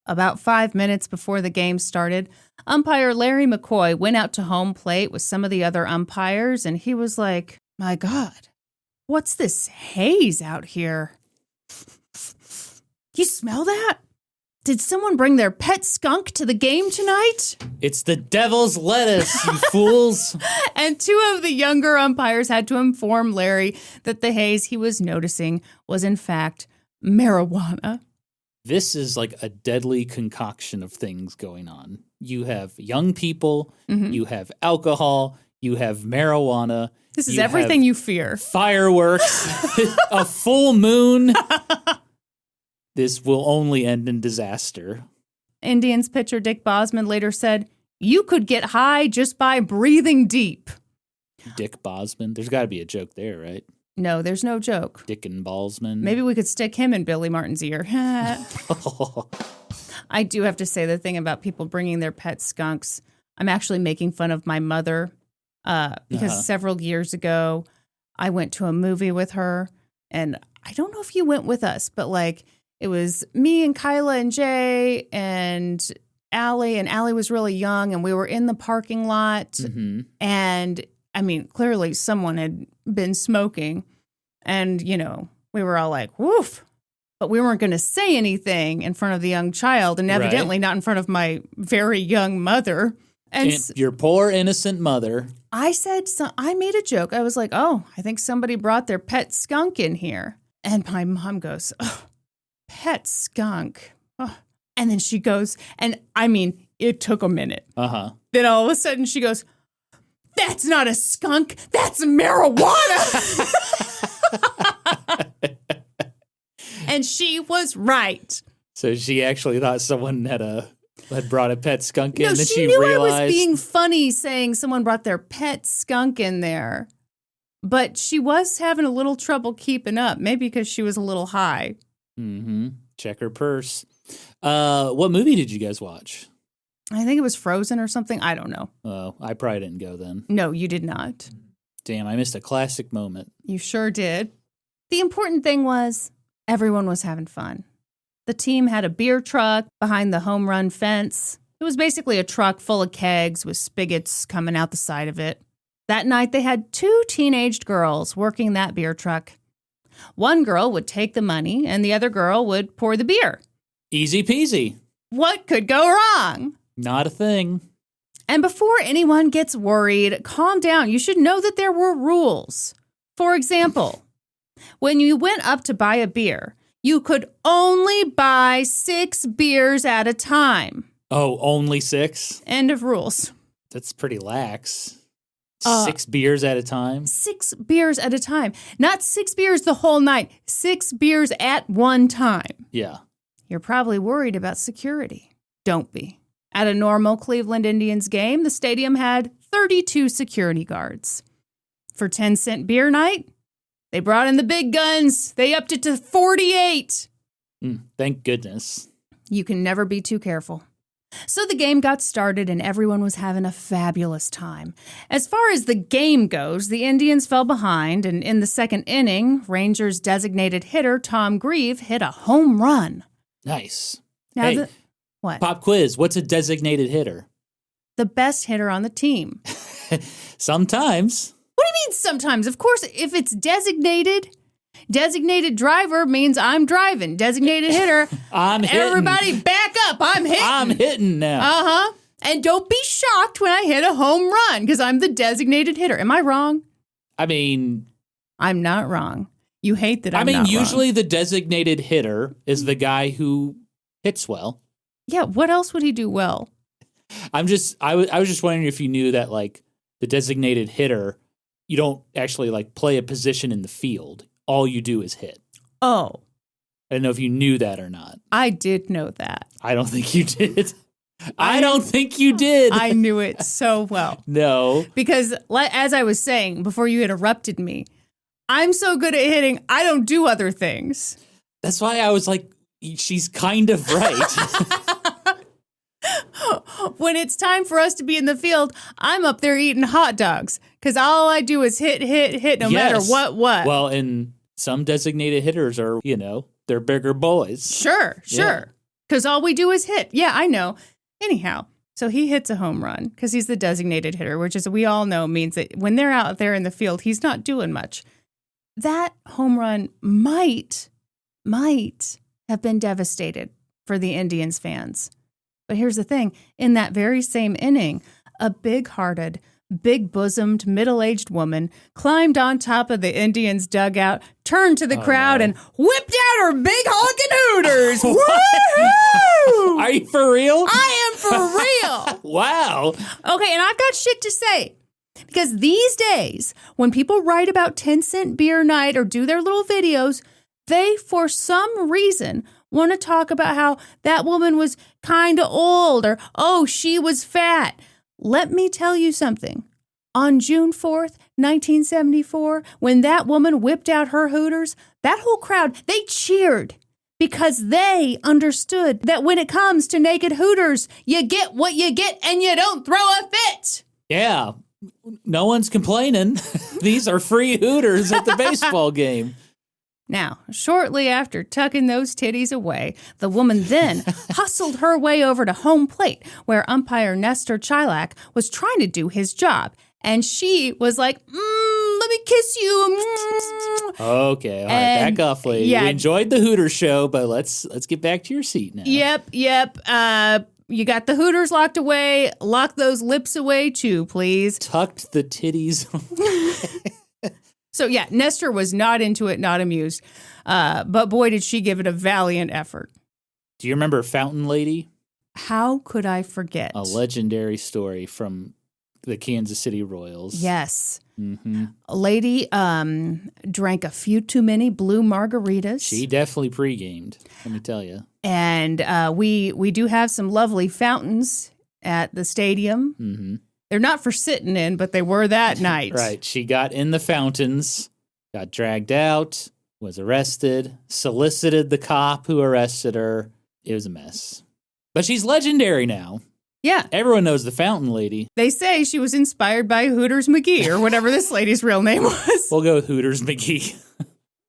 [SPEAKER 1] About 5 minutes before the game started, umpire Larry McCoy went out to home plate with some of the other umpires, and he was like, my God, what's this haze out here? You smell that? Did someone bring their pet skunk to the game tonight?
[SPEAKER 2] It's the devil's lettuce, you fools.
[SPEAKER 1] And two of the younger umpires had to inform Larry that the haze he was noticing was, in fact, marijuana.
[SPEAKER 2] This is like a deadly concoction of things going on. You have young people, you have alcohol, You have marijuana.
[SPEAKER 1] This is everything you fear.
[SPEAKER 2] Fireworks. A full moon. This will only end in disaster.
[SPEAKER 1] Indians pitcher Dick Bosman later said, "You could get high just by breathing deep."
[SPEAKER 2] Dick Bosman? There's got to be a joke there, right?
[SPEAKER 1] No, there's no joke.
[SPEAKER 2] Dick and Ballsman.
[SPEAKER 1] Maybe we could stick him in Billy Martin's ear. I do have to say the thing about people bringing their pet skunks. I'm actually making fun of my mother because several years ago, I went to a movie with her. And I don't know if you went with us, but like it was me and Kyla and Jay and Allie. And Allie was really young and we were in the parking lot. Mm-hmm. And I mean, clearly someone had been smoking and, you know, we were all like, woof, but we weren't going to say anything in front of the young child and evidently not in front of my very young mother. And
[SPEAKER 2] your poor innocent mother.
[SPEAKER 1] I made a joke. I was like, oh, I think somebody brought their pet skunk in here. And my mom goes, oh, pet skunk. Oh. And then she goes, and I mean, it took a minute. Uh-huh. Then all of a sudden she goes, that's not a skunk. That's marijuana. And she was right.
[SPEAKER 2] So she actually thought someone had brought a pet skunk in.
[SPEAKER 1] No,
[SPEAKER 2] and
[SPEAKER 1] she knew realized... I was being funny saying someone brought their pet skunk in there. But she was having a little trouble keeping up. Maybe because she was a little high.
[SPEAKER 2] Mm-hmm. Check her purse. What movie did you guys watch?
[SPEAKER 1] I think it was Frozen or something. I don't know.
[SPEAKER 2] Oh, I probably didn't go then.
[SPEAKER 1] No, you did not.
[SPEAKER 2] Damn, I missed a classic moment.
[SPEAKER 1] You sure did. The important thing was everyone was having fun. The team had a beer truck behind the home run fence. It was basically a truck full of kegs with spigots coming out the side of it. That night, they had 2 teenaged girls working that beer truck. One girl would take the money, and the other girl would pour the beer.
[SPEAKER 2] Easy peasy.
[SPEAKER 1] What could go wrong?
[SPEAKER 2] Not a thing.
[SPEAKER 1] And before anyone gets worried, calm down. You should know that there were rules. For example, when you went up to buy a beer, you could only buy 6 beers at a time.
[SPEAKER 2] Oh, only 6?
[SPEAKER 1] End of rules.
[SPEAKER 2] That's pretty lax. 6 beers at a time?
[SPEAKER 1] 6 beers at a time. Not 6 beers the whole night. 6 beers at one time.
[SPEAKER 2] Yeah.
[SPEAKER 1] You're probably worried about security. Don't be. At a normal Cleveland Indians game, the stadium had 32 security guards. For 10-cent beer night, they brought in the big guns. They upped it to 48.
[SPEAKER 2] Thank goodness.
[SPEAKER 1] You can never be too careful. So the game got started and everyone was having a fabulous time. As far as the game goes, the Indians fell behind, and in the second inning, Rangers' designated hitter Tom Grieve hit a home run.
[SPEAKER 2] Nice.
[SPEAKER 1] Now
[SPEAKER 2] hey,
[SPEAKER 1] what?
[SPEAKER 2] Pop quiz. What's a designated hitter?
[SPEAKER 1] The best hitter on the team.
[SPEAKER 2] Sometimes.
[SPEAKER 1] What do you mean sometimes? Of course, if it's designated driver means I'm driving. Designated hitter,
[SPEAKER 2] I'm hitting.
[SPEAKER 1] Everybody back up. I'm hitting.
[SPEAKER 2] I'm hitting now.
[SPEAKER 1] Uh-huh. And don't be shocked when I hit a home run because I'm the designated hitter. Am I wrong?
[SPEAKER 2] I mean,
[SPEAKER 1] I'm not wrong. You hate that I'm not wrong.
[SPEAKER 2] Usually the designated hitter is the guy who hits well.
[SPEAKER 1] Yeah, what else would he do well?
[SPEAKER 2] I was just wondering if you knew that, like, the designated hitter, you don't actually, like, play a position in the field. All you do is hit.
[SPEAKER 1] Oh.
[SPEAKER 2] I don't know if you knew that or not.
[SPEAKER 1] I did know that.
[SPEAKER 2] I don't think you did. I don't think you did.
[SPEAKER 1] I knew it so well.
[SPEAKER 2] No.
[SPEAKER 1] Because, as I was saying before you interrupted me, I'm so good at hitting, I don't do other things.
[SPEAKER 2] That's why I was like, she's kind of right.
[SPEAKER 1] When it's time for us to be in the field, I'm up there eating hot dogs because all I do is hit, no matter what.
[SPEAKER 2] Well, and some designated hitters are, they're bigger boys.
[SPEAKER 1] Sure. Because all we do is hit. Yeah, I know. Anyhow, so he hits a home run because he's the designated hitter, which, as we all know, means that when they're out there in the field, he's not doing much. That home run might have been devastated for the Indians fans. But here's the thing. In that very same inning, a big-hearted, big-bosomed, middle-aged woman climbed on top of the Indians' dugout, turned to the crowd, and whipped out her big honkin' hooters. Woo-hoo!
[SPEAKER 2] Are you for real?
[SPEAKER 1] I am for real.
[SPEAKER 2] Wow.
[SPEAKER 1] Okay, and I've got shit to say. Because these days, when people write about 10-cent beer night or do their little videos, they, for some reason, want to talk about how that woman was kind of old or, oh, she was fat. Let me tell you something. On June 4th, 1974, when that woman whipped out her Hooters, that whole crowd, they cheered because they understood that when it comes to naked Hooters, you get what you get and you don't throw a fit.
[SPEAKER 2] Yeah, no one's complaining. These are free Hooters at the baseball game.
[SPEAKER 1] Now, shortly after tucking those titties away, the woman then hustled her way over to home plate, where umpire Nestor Chilak was trying to do his job. And she was like, let me kiss you.
[SPEAKER 2] Okay, all right, back off, lady. Yeah. We enjoyed the Hooters show, but let's get back to your seat now.
[SPEAKER 1] Yep. You got the Hooters locked away. Lock those lips away, too, please.
[SPEAKER 2] Tucked the titties away.
[SPEAKER 1] So, yeah, Nestor was not into it, not amused. But boy, did she give it a valiant effort.
[SPEAKER 2] Do you remember Fountain Lady?
[SPEAKER 1] How could I forget?
[SPEAKER 2] A legendary story from the Kansas City Royals.
[SPEAKER 1] Yes.
[SPEAKER 2] Mm-hmm.
[SPEAKER 1] A lady drank a few too many blue margaritas.
[SPEAKER 2] She definitely pre-gamed, let me tell you.
[SPEAKER 1] And we do have some lovely fountains at the stadium.
[SPEAKER 2] Mm-hmm.
[SPEAKER 1] They're not for sitting in, but they were that night.
[SPEAKER 2] Right. She got in the fountains, got dragged out, was arrested, solicited the cop who arrested her. It was a mess. But she's legendary now.
[SPEAKER 1] Yeah.
[SPEAKER 2] Everyone knows the Fountain Lady.
[SPEAKER 1] They say she was inspired by Hooters McGee, or whatever this lady's real name was.
[SPEAKER 2] We'll go with Hooters McGee.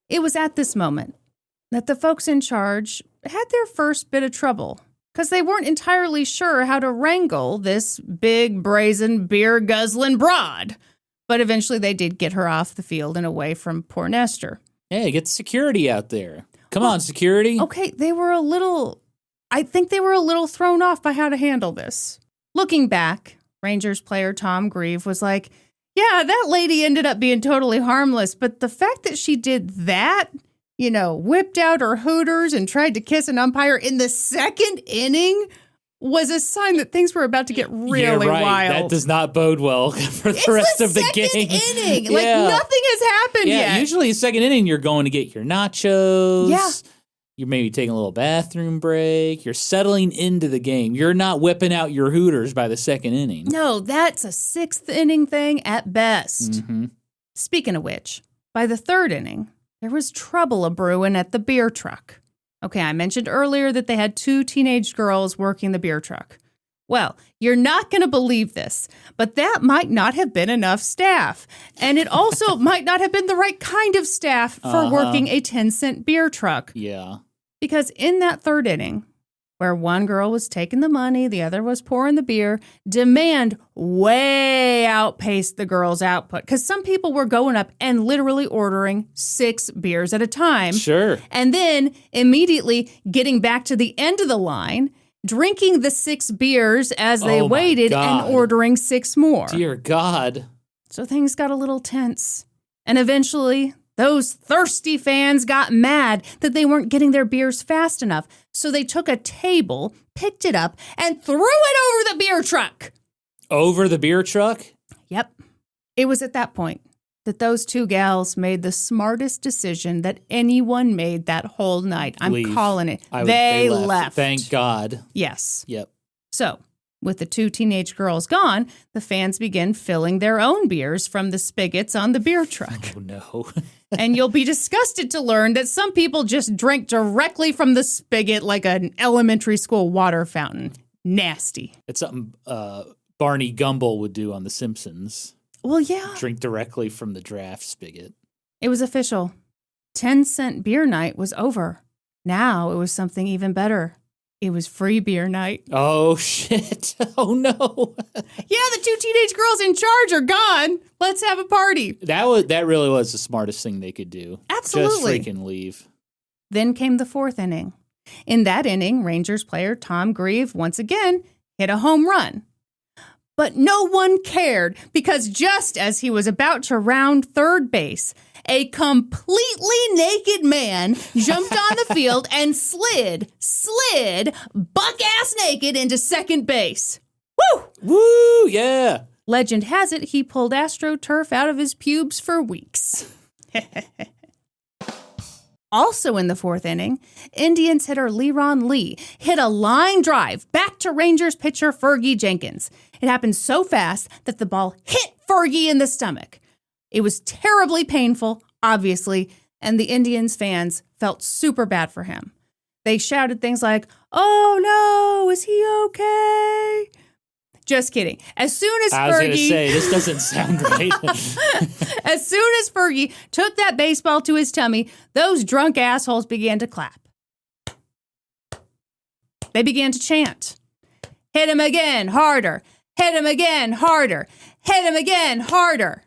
[SPEAKER 1] It was at this moment that the folks in charge had their first bit of trouble, because they weren't entirely sure how to wrangle this big, brazen, beer-guzzling broad. But eventually they did get her off the field and away from poor Nestor.
[SPEAKER 2] Hey, get security out there. Come on, security.
[SPEAKER 1] Okay, I think they were a little thrown off by how to handle this. Looking back, Rangers player Tom Grieve was like, yeah, that lady ended up being totally harmless, but the fact that she did that, whipped out her Hooters and tried to kiss an umpire in the second inning was a sign that things were about to get really wild.
[SPEAKER 2] That does not bode well for the rest of the game.
[SPEAKER 1] It's the second inning. Like, nothing has happened yet.
[SPEAKER 2] Usually second inning, you're going to get your nachos.
[SPEAKER 1] Yeah.
[SPEAKER 2] You're maybe taking a little bathroom break. You're settling into the game. You're not whipping out your Hooters by the second inning.
[SPEAKER 1] No, that's a sixth inning thing at best.
[SPEAKER 2] Mm-hmm.
[SPEAKER 1] Speaking of which, by the third inning, there was trouble a-brewing at the beer truck. Okay, I mentioned earlier that they had 2 teenage girls working the beer truck. Well, you're not going to believe this, but that might not have been enough staff. And it also might not have been the right kind of staff for working a 10-cent beer truck.
[SPEAKER 2] Yeah.
[SPEAKER 1] Because in that third inning, where one girl was taking the money, the other was pouring the beer, demand way outpaced the girl's output. Because some people were going up and literally ordering 6 beers at a time.
[SPEAKER 2] Sure.
[SPEAKER 1] And then immediately getting back to the end of the line, drinking the 6 beers as they waited and ordering 6 more.
[SPEAKER 2] Dear God.
[SPEAKER 1] So things got a little tense. And eventually, those thirsty fans got mad that they weren't getting their beers fast enough. So they took a table, picked it up, and threw it over the beer truck.
[SPEAKER 2] Over the beer truck?
[SPEAKER 1] Yep. It was at that point that those 2 gals made the smartest decision that anyone made that whole night. I'm calling it. They left.
[SPEAKER 2] Thank God.
[SPEAKER 1] Yes.
[SPEAKER 2] Yep.
[SPEAKER 1] So, with the 2 teenage girls gone, the fans began filling their own beers from the spigots on the beer truck.
[SPEAKER 2] Oh, no.
[SPEAKER 1] And you'll be disgusted to learn that some people just drank directly from the spigot like an elementary school water fountain. Nasty.
[SPEAKER 2] It's something Barney Gumble would do on The Simpsons.
[SPEAKER 1] Well, yeah.
[SPEAKER 2] Drink directly from the draft spigot.
[SPEAKER 1] It was official. 10-cent beer night was over. Now it was something even better. It was free beer night.
[SPEAKER 2] Oh, shit. Oh, no.
[SPEAKER 1] Yeah, the 2 teenage girls in charge are gone. Let's have a party.
[SPEAKER 2] That really was the smartest thing they could do.
[SPEAKER 1] Absolutely.
[SPEAKER 2] Just freaking leave.
[SPEAKER 1] Then came the 4th inning. In that inning, Rangers player Tom Grieve once again hit a home run. But no one cared because just as he was about to round third base, a completely naked man jumped on the field and slid buck-ass naked into second base. Woo!
[SPEAKER 2] Woo, yeah.
[SPEAKER 1] Legend has it he pulled AstroTurf out of his pubes for weeks. Also in the fourth inning, Indians hitter Leron Lee hit a line drive back to Rangers pitcher Fergie Jenkins. It happened so fast that the ball hit Fergie in the stomach. It was terribly painful, obviously, and the Indians fans felt super bad for him. They shouted things like, "Oh no, is he okay?" Just kidding. As soon as
[SPEAKER 2] I was going to say, this doesn't sound right.
[SPEAKER 1] As soon as Fergie took that baseball to his tummy, those drunk assholes began to clap. They began to chant, "Hit him again, harder. Hit him again, harder. Hit him again, harder."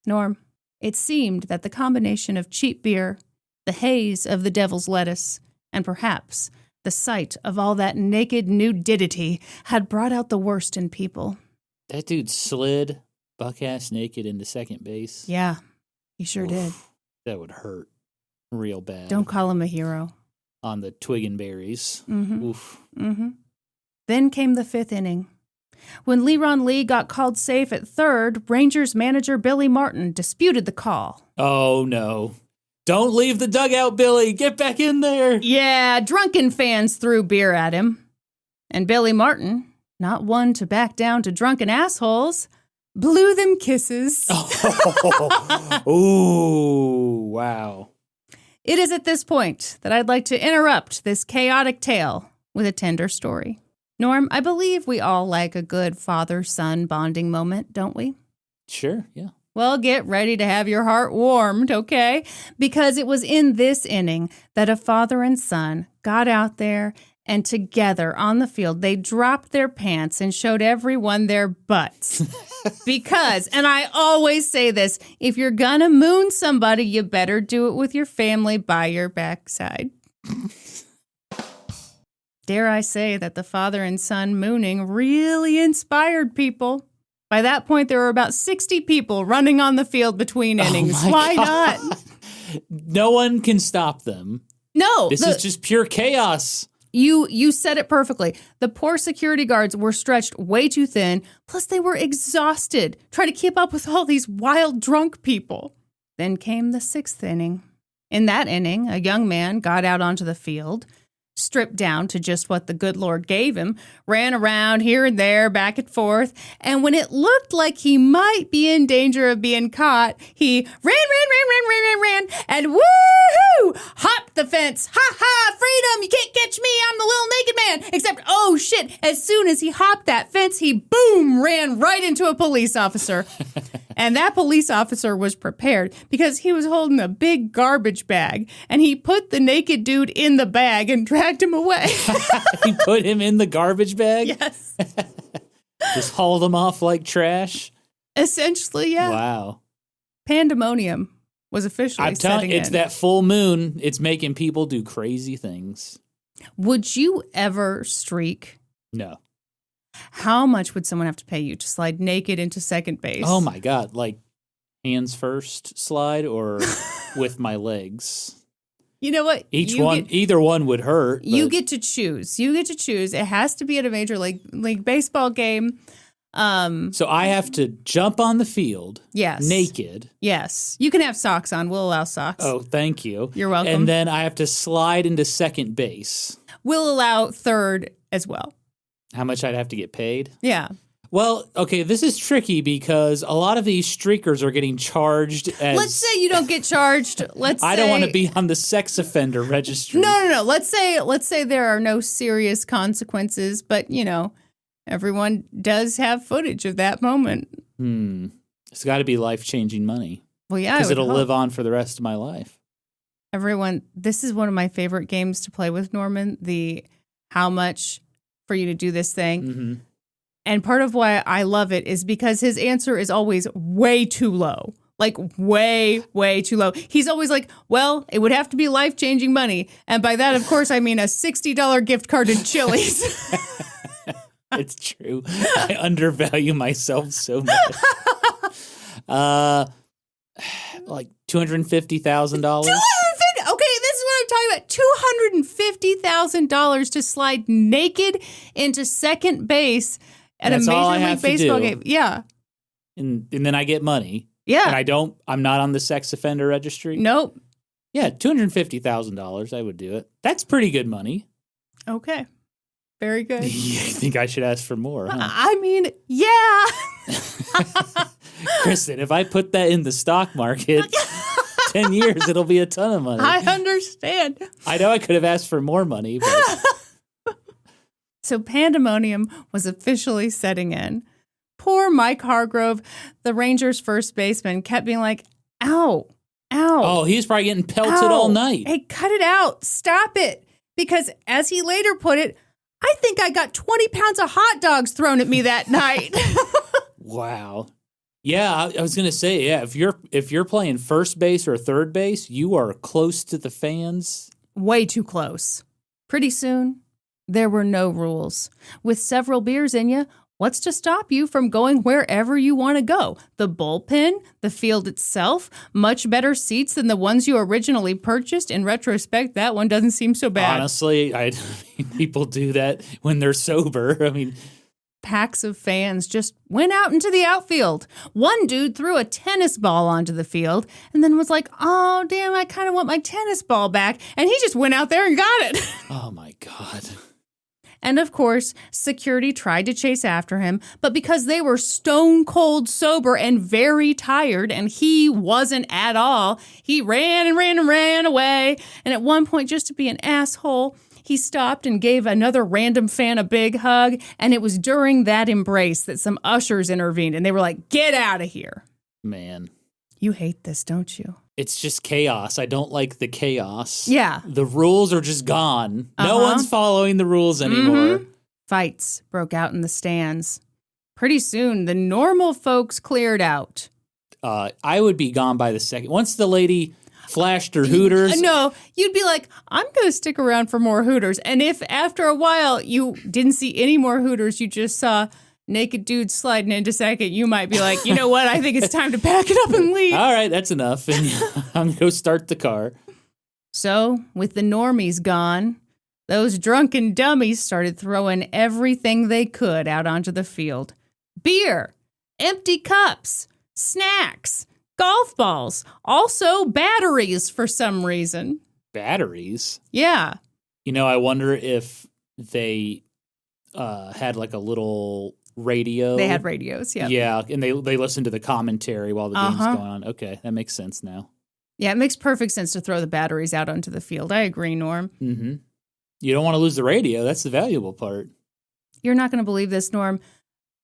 [SPEAKER 1] Norm, it seemed that the combination of cheap beer, the haze of the devil's lettuce, and perhaps the sight of all that naked nudity had brought out the worst in people.
[SPEAKER 2] That dude slid buck-ass naked into second base.
[SPEAKER 1] Yeah, he sure did.
[SPEAKER 2] That would hurt real bad.
[SPEAKER 1] Don't call him a hero.
[SPEAKER 2] On the twig and berries.
[SPEAKER 1] Mm-hmm.
[SPEAKER 2] Oof.
[SPEAKER 1] Mm-hmm. Then came the fifth inning. When Leron Lee got called safe at third, Rangers manager Billy Martin disputed the call.
[SPEAKER 2] Oh, no. Don't leave the dugout, Billy. Get back in there.
[SPEAKER 1] Yeah, drunken fans threw beer at him. And Billy Martin, not one to back down to drunken assholes, blew them kisses.
[SPEAKER 2] Ooh, wow.
[SPEAKER 1] It is at this point that I'd like to interrupt this chaotic tale with a tender story. Norm, I believe we all like a good father-son bonding moment, don't we?
[SPEAKER 2] Sure, yeah.
[SPEAKER 1] Well, get ready to have your heart warmed, okay? Because it was in this inning that a father and son got out there and together on the field, they dropped their pants and showed everyone their butts. Because, and I always say this, if you're gonna moon somebody, you better do it with your family by your backside. Dare I say that the father and son mooning really inspired people. By that point, there were about 60 people running on the field between innings. Why
[SPEAKER 2] God.
[SPEAKER 1] not?
[SPEAKER 2] No one can stop them.
[SPEAKER 1] No.
[SPEAKER 2] This is just pure chaos.
[SPEAKER 1] You said it perfectly. The poor security guards were stretched way too thin, plus they were exhausted trying to keep up with all these wild drunk people. Then came the sixth inning. In that inning, a young man got out onto the field, stripped down to just what the good Lord gave him, ran around here and there, back and forth, and when it looked like he might be in danger of being caught, he ran, and woohoo! Hopped the fence. Ha ha! Freedom! You can't catch me! I'm the little naked man! Except, oh shit! As soon as he hopped that fence, he boom! Ran right into a police officer. And that police officer was prepared because he was holding a big garbage bag, and he put the naked dude in the bag and dragged him away.
[SPEAKER 2] He put him in the garbage bag?
[SPEAKER 1] Yes.
[SPEAKER 2] Just hauled him off like trash?
[SPEAKER 1] Essentially, yeah.
[SPEAKER 2] Wow.
[SPEAKER 1] Pandemonium was officially
[SPEAKER 2] I'm telling
[SPEAKER 1] setting
[SPEAKER 2] you, it's
[SPEAKER 1] in.
[SPEAKER 2] that full moon. It's making people do crazy things.
[SPEAKER 1] Would you ever streak?
[SPEAKER 2] No.
[SPEAKER 1] How much would someone have to pay you to slide naked into second base?
[SPEAKER 2] Oh my God. Like hands first slide or with my legs?
[SPEAKER 1] You know what?
[SPEAKER 2] Either one would hurt.
[SPEAKER 1] You get to choose. You get to choose. It has to be at a major league baseball game.
[SPEAKER 2] So I have to jump on the field.
[SPEAKER 1] Yes.
[SPEAKER 2] Naked.
[SPEAKER 1] Yes. You can have socks on. We'll allow socks.
[SPEAKER 2] Oh, thank you.
[SPEAKER 1] You're welcome.
[SPEAKER 2] And then I have to slide into second base.
[SPEAKER 1] We'll allow third as well.
[SPEAKER 2] How much I'd have to get paid?
[SPEAKER 1] Yeah.
[SPEAKER 2] Well, okay, this is tricky because a lot of these streakers are getting charged as...
[SPEAKER 1] Let's say you don't get charged.
[SPEAKER 2] I don't want to be on the sex offender registry.
[SPEAKER 1] No. Let's say there are no serious consequences, but, you know, everyone does have footage of that moment.
[SPEAKER 2] It's got to be life-changing money.
[SPEAKER 1] Well, yeah,
[SPEAKER 2] because it'll live on for the rest of my life.
[SPEAKER 1] Everyone, this is one of my favorite games to play with, Norman, the how much for you to do this thing.
[SPEAKER 2] Mm-hmm.
[SPEAKER 1] And part of why I love it is because his answer is always way too low. Like way, way too low. He's always like, well, it would have to be life-changing money. And by that, of course, I mean a $60 gift card to Chili's.
[SPEAKER 2] It's true. I undervalue myself so much. Like $250,000.
[SPEAKER 1] $250,000. Okay, this is what I'm talking about. $250,000 to slide naked into second base at a major league baseball game. Yeah.
[SPEAKER 2] and then I get money.
[SPEAKER 1] Yeah.
[SPEAKER 2] And I'm not on the sex offender registry.
[SPEAKER 1] Nope.
[SPEAKER 2] Yeah, $250,000. I would do it. That's pretty good money.
[SPEAKER 1] Okay. Very good.
[SPEAKER 2] You think I should ask for more, huh?
[SPEAKER 1] I mean, yeah.
[SPEAKER 2] Kristin, if I put that in the stock market, 10 years, it'll be a ton of money.
[SPEAKER 1] I understand.
[SPEAKER 2] I know I could have asked for more money, but...
[SPEAKER 1] So pandemonium was officially setting in. Poor Mike Hargrove, the Rangers' first baseman, kept being like, ow, ow.
[SPEAKER 2] Oh, he was probably getting pelted all night.
[SPEAKER 1] Hey, cut it out. Stop it. Because as he later put it, I think I got 20 pounds of hot dogs thrown at me that night.
[SPEAKER 2] Wow. Yeah, I was going to say, yeah, if you're playing first base or third base, you are close to the fans.
[SPEAKER 1] Way too close. Pretty soon, there were no rules. With several beers in you, what's to stop you from going wherever you want to go? The bullpen, the field itself, much better seats than the ones you originally purchased. In retrospect, that one doesn't seem so bad.
[SPEAKER 2] Honestly, people do that when they're sober. I mean,
[SPEAKER 1] packs of fans just went out into the outfield. One dude threw a tennis ball onto the field and then was like, oh, damn, I kind of want my tennis ball back. And he just went out there and got it.
[SPEAKER 2] Oh, my God.
[SPEAKER 1] And of course, security tried to chase after him, but because they were stone cold sober and very tired, and he wasn't at all, he ran and ran and ran away. And at one point, just to be an asshole, he stopped and gave another random fan a big hug. And it was during that embrace that some ushers intervened, and they were like, get out of here.
[SPEAKER 2] Man.
[SPEAKER 1] You hate this, don't you?
[SPEAKER 2] It's just chaos. I don't like the chaos.
[SPEAKER 1] Yeah.
[SPEAKER 2] The rules are just gone. No one's following the rules anymore.
[SPEAKER 1] Mm-hmm. Fights broke out in the stands. Pretty soon, the normal folks cleared out.
[SPEAKER 2] I would be gone by the second. Once the lady flashed her Hooters.
[SPEAKER 1] No, you'd be like, I'm going to stick around for more Hooters. And if after a while you didn't see any more Hooters, you just saw naked dudes sliding into second, you might be like, you know what? I think it's time to pack it up and leave.
[SPEAKER 2] All right, that's enough. And I'm going to go start the car.
[SPEAKER 1] So, with the normies gone, those drunken dummies started throwing everything they could out onto the field. Beer, empty cups, snacks, golf balls, also batteries for some reason.
[SPEAKER 2] Batteries?
[SPEAKER 1] Yeah.
[SPEAKER 2] You know, I wonder if they had like a little radio.
[SPEAKER 1] They had radios, yeah.
[SPEAKER 2] Yeah, and they listened to the commentary while the game's going on. Okay, that makes sense now.
[SPEAKER 1] Yeah, it makes perfect sense to throw the batteries out onto the field. I agree, Norm.
[SPEAKER 2] Mm-hmm. You don't want to lose the radio. That's the valuable part.
[SPEAKER 1] You're not going to believe this, Norm,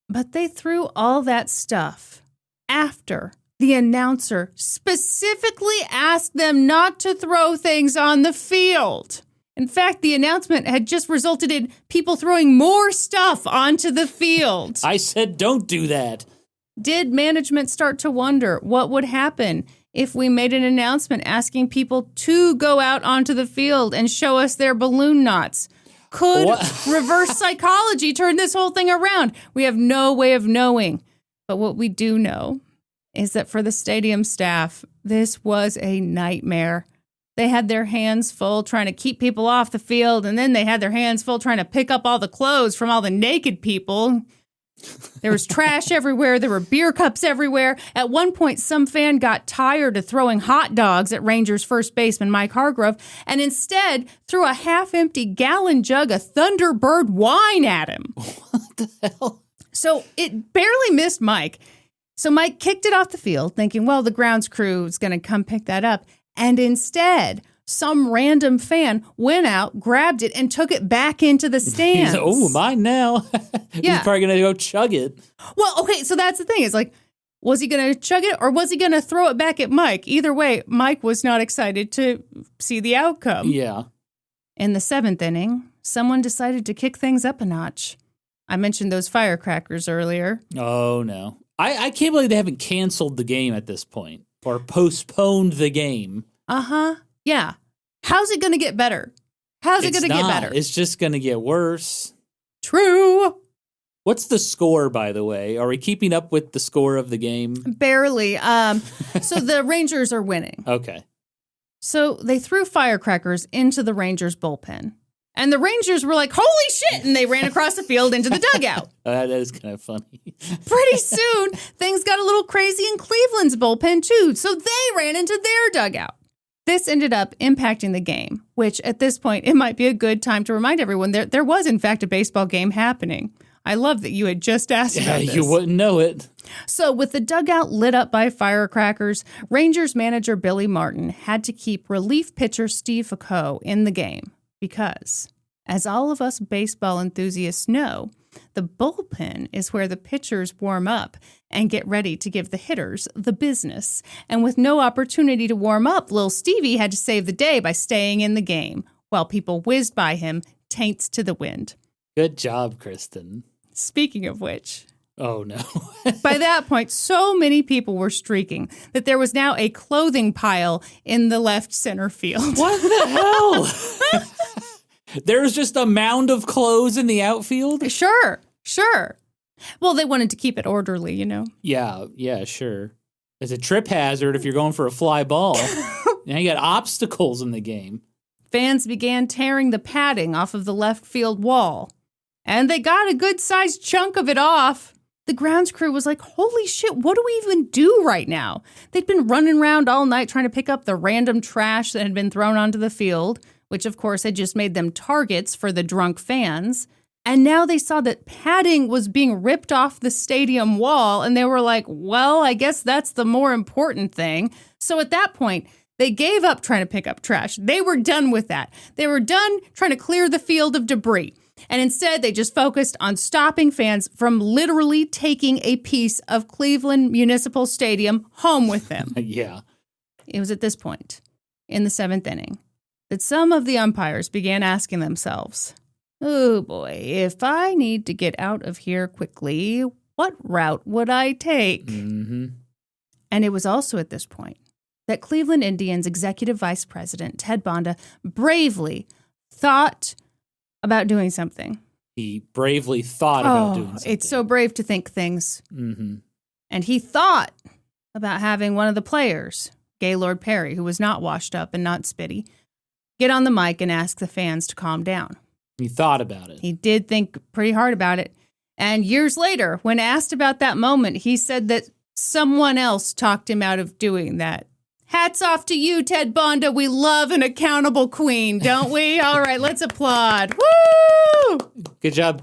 [SPEAKER 1] but they threw all that stuff after the announcer specifically asked them not to throw things on the field. In fact, the announcement had just resulted in people throwing more stuff onto the field.
[SPEAKER 2] I said don't do that.
[SPEAKER 1] Did management start to wonder what would happen if we made an announcement asking people to go out onto the field and show us their balloon knots? Could reverse psychology turn this whole thing around? We have no way of knowing. But what we do know is that for the stadium staff, this was a nightmare. They had their hands full trying to keep people off the field, and then they had their hands full trying to pick up all the clothes from all the naked people. There was trash everywhere. There were beer cups everywhere. At one point, some fan got tired of throwing hot dogs at Rangers first baseman Mike Hargrove and instead threw a half-empty gallon jug of Thunderbird wine at him.
[SPEAKER 2] What the hell?
[SPEAKER 1] So it barely missed Mike. So Mike kicked it off the field, thinking, well, the grounds crew is going to come pick that up. And instead, some random fan went out, grabbed it, and took it back into the stands.
[SPEAKER 2] He's like, oh, mine now.
[SPEAKER 1] Yeah.
[SPEAKER 2] He's probably going to go chug it.
[SPEAKER 1] Well, okay, so that's the thing. It's like, was he going to chug it or was he going to throw it back at Mike? Either way, Mike was not excited to see the outcome.
[SPEAKER 2] Yeah.
[SPEAKER 1] In the seventh inning, someone decided to kick things up a notch. I mentioned those firecrackers earlier.
[SPEAKER 2] Oh, no. I can't believe they haven't canceled the game at this point or postponed the game.
[SPEAKER 1] Uh-huh. Yeah. How's it going to get better? How's it going to get better?
[SPEAKER 2] It's just going to get worse.
[SPEAKER 1] True.
[SPEAKER 2] What's the score, by the way? Are we keeping up with the score of the game?
[SPEAKER 1] Barely. So the Rangers are winning.
[SPEAKER 2] Okay.
[SPEAKER 1] So they threw firecrackers into the Rangers bullpen. And the Rangers were like, holy shit, and they ran across the field into the dugout.
[SPEAKER 2] That is kind of funny.
[SPEAKER 1] Pretty soon, things got a little crazy in Cleveland's bullpen, too, so they ran into their dugout. This ended up impacting the game, which at this point, it might be a good time to remind everyone there was, in fact, a baseball game happening. I love that you had just asked about this.
[SPEAKER 2] You wouldn't know it.
[SPEAKER 1] So with the dugout lit up by firecrackers, Rangers manager Billy Martin had to keep relief pitcher Steve Foucault in the game. Because, as all of us baseball enthusiasts know, the bullpen is where the pitchers warm up and get ready to give the hitters the business. And with no opportunity to warm up, Lil Stevie had to save the day by staying in the game, while people whizzed by him, taints to the wind.
[SPEAKER 2] Good job, Kristin.
[SPEAKER 1] Speaking of which...
[SPEAKER 2] Oh, no.
[SPEAKER 1] By that point, so many people were streaking that there was now a clothing pile in the left center field.
[SPEAKER 2] What the hell? There's just a mound of clothes in the outfield?
[SPEAKER 1] Sure. Well, they wanted to keep it orderly, you know?
[SPEAKER 2] Yeah, sure. It's a trip hazard if you're going for a fly ball. Now you got obstacles in the game.
[SPEAKER 1] Fans began tearing the padding off of the left field wall. And they got a good-sized chunk of it off. The grounds crew was like, holy shit, what do we even do right now? They'd been running around all night trying to pick up the random trash that had been thrown onto the field, which of course had just made them targets for the drunk fans. And now they saw that padding was being ripped off the stadium wall, and they were like, well, I guess that's the more important thing. So at that point, they gave up trying to pick up trash. They were done with that. They were done trying to clear the field of debris. And instead, they just focused on stopping fans from literally taking a piece of Cleveland Municipal Stadium home with them.
[SPEAKER 2] Yeah.
[SPEAKER 1] It was at this point, in the 7th inning, that some of the umpires began asking themselves, oh boy, if I need to get out of here quickly, what route would I take?
[SPEAKER 2] Mm-hmm.
[SPEAKER 1] And it was also at this point that Cleveland Indians Executive Vice President Ted Bonda bravely thought about doing something.
[SPEAKER 2] He bravely thought about doing something.
[SPEAKER 1] It's so brave to think things.
[SPEAKER 2] Mm-hmm.
[SPEAKER 1] And he thought about having one of the players, Gaylord Perry, who was not washed up and not spitty, get on the mic and ask the fans to calm down.
[SPEAKER 2] He thought about it.
[SPEAKER 1] He did think pretty hard about it. And years later, when asked about that moment, he said that someone else talked him out of doing that. Hats off to you, Ted Bonda. We love an accountable queen, don't we? All right, let's applaud. Woo!
[SPEAKER 2] Good job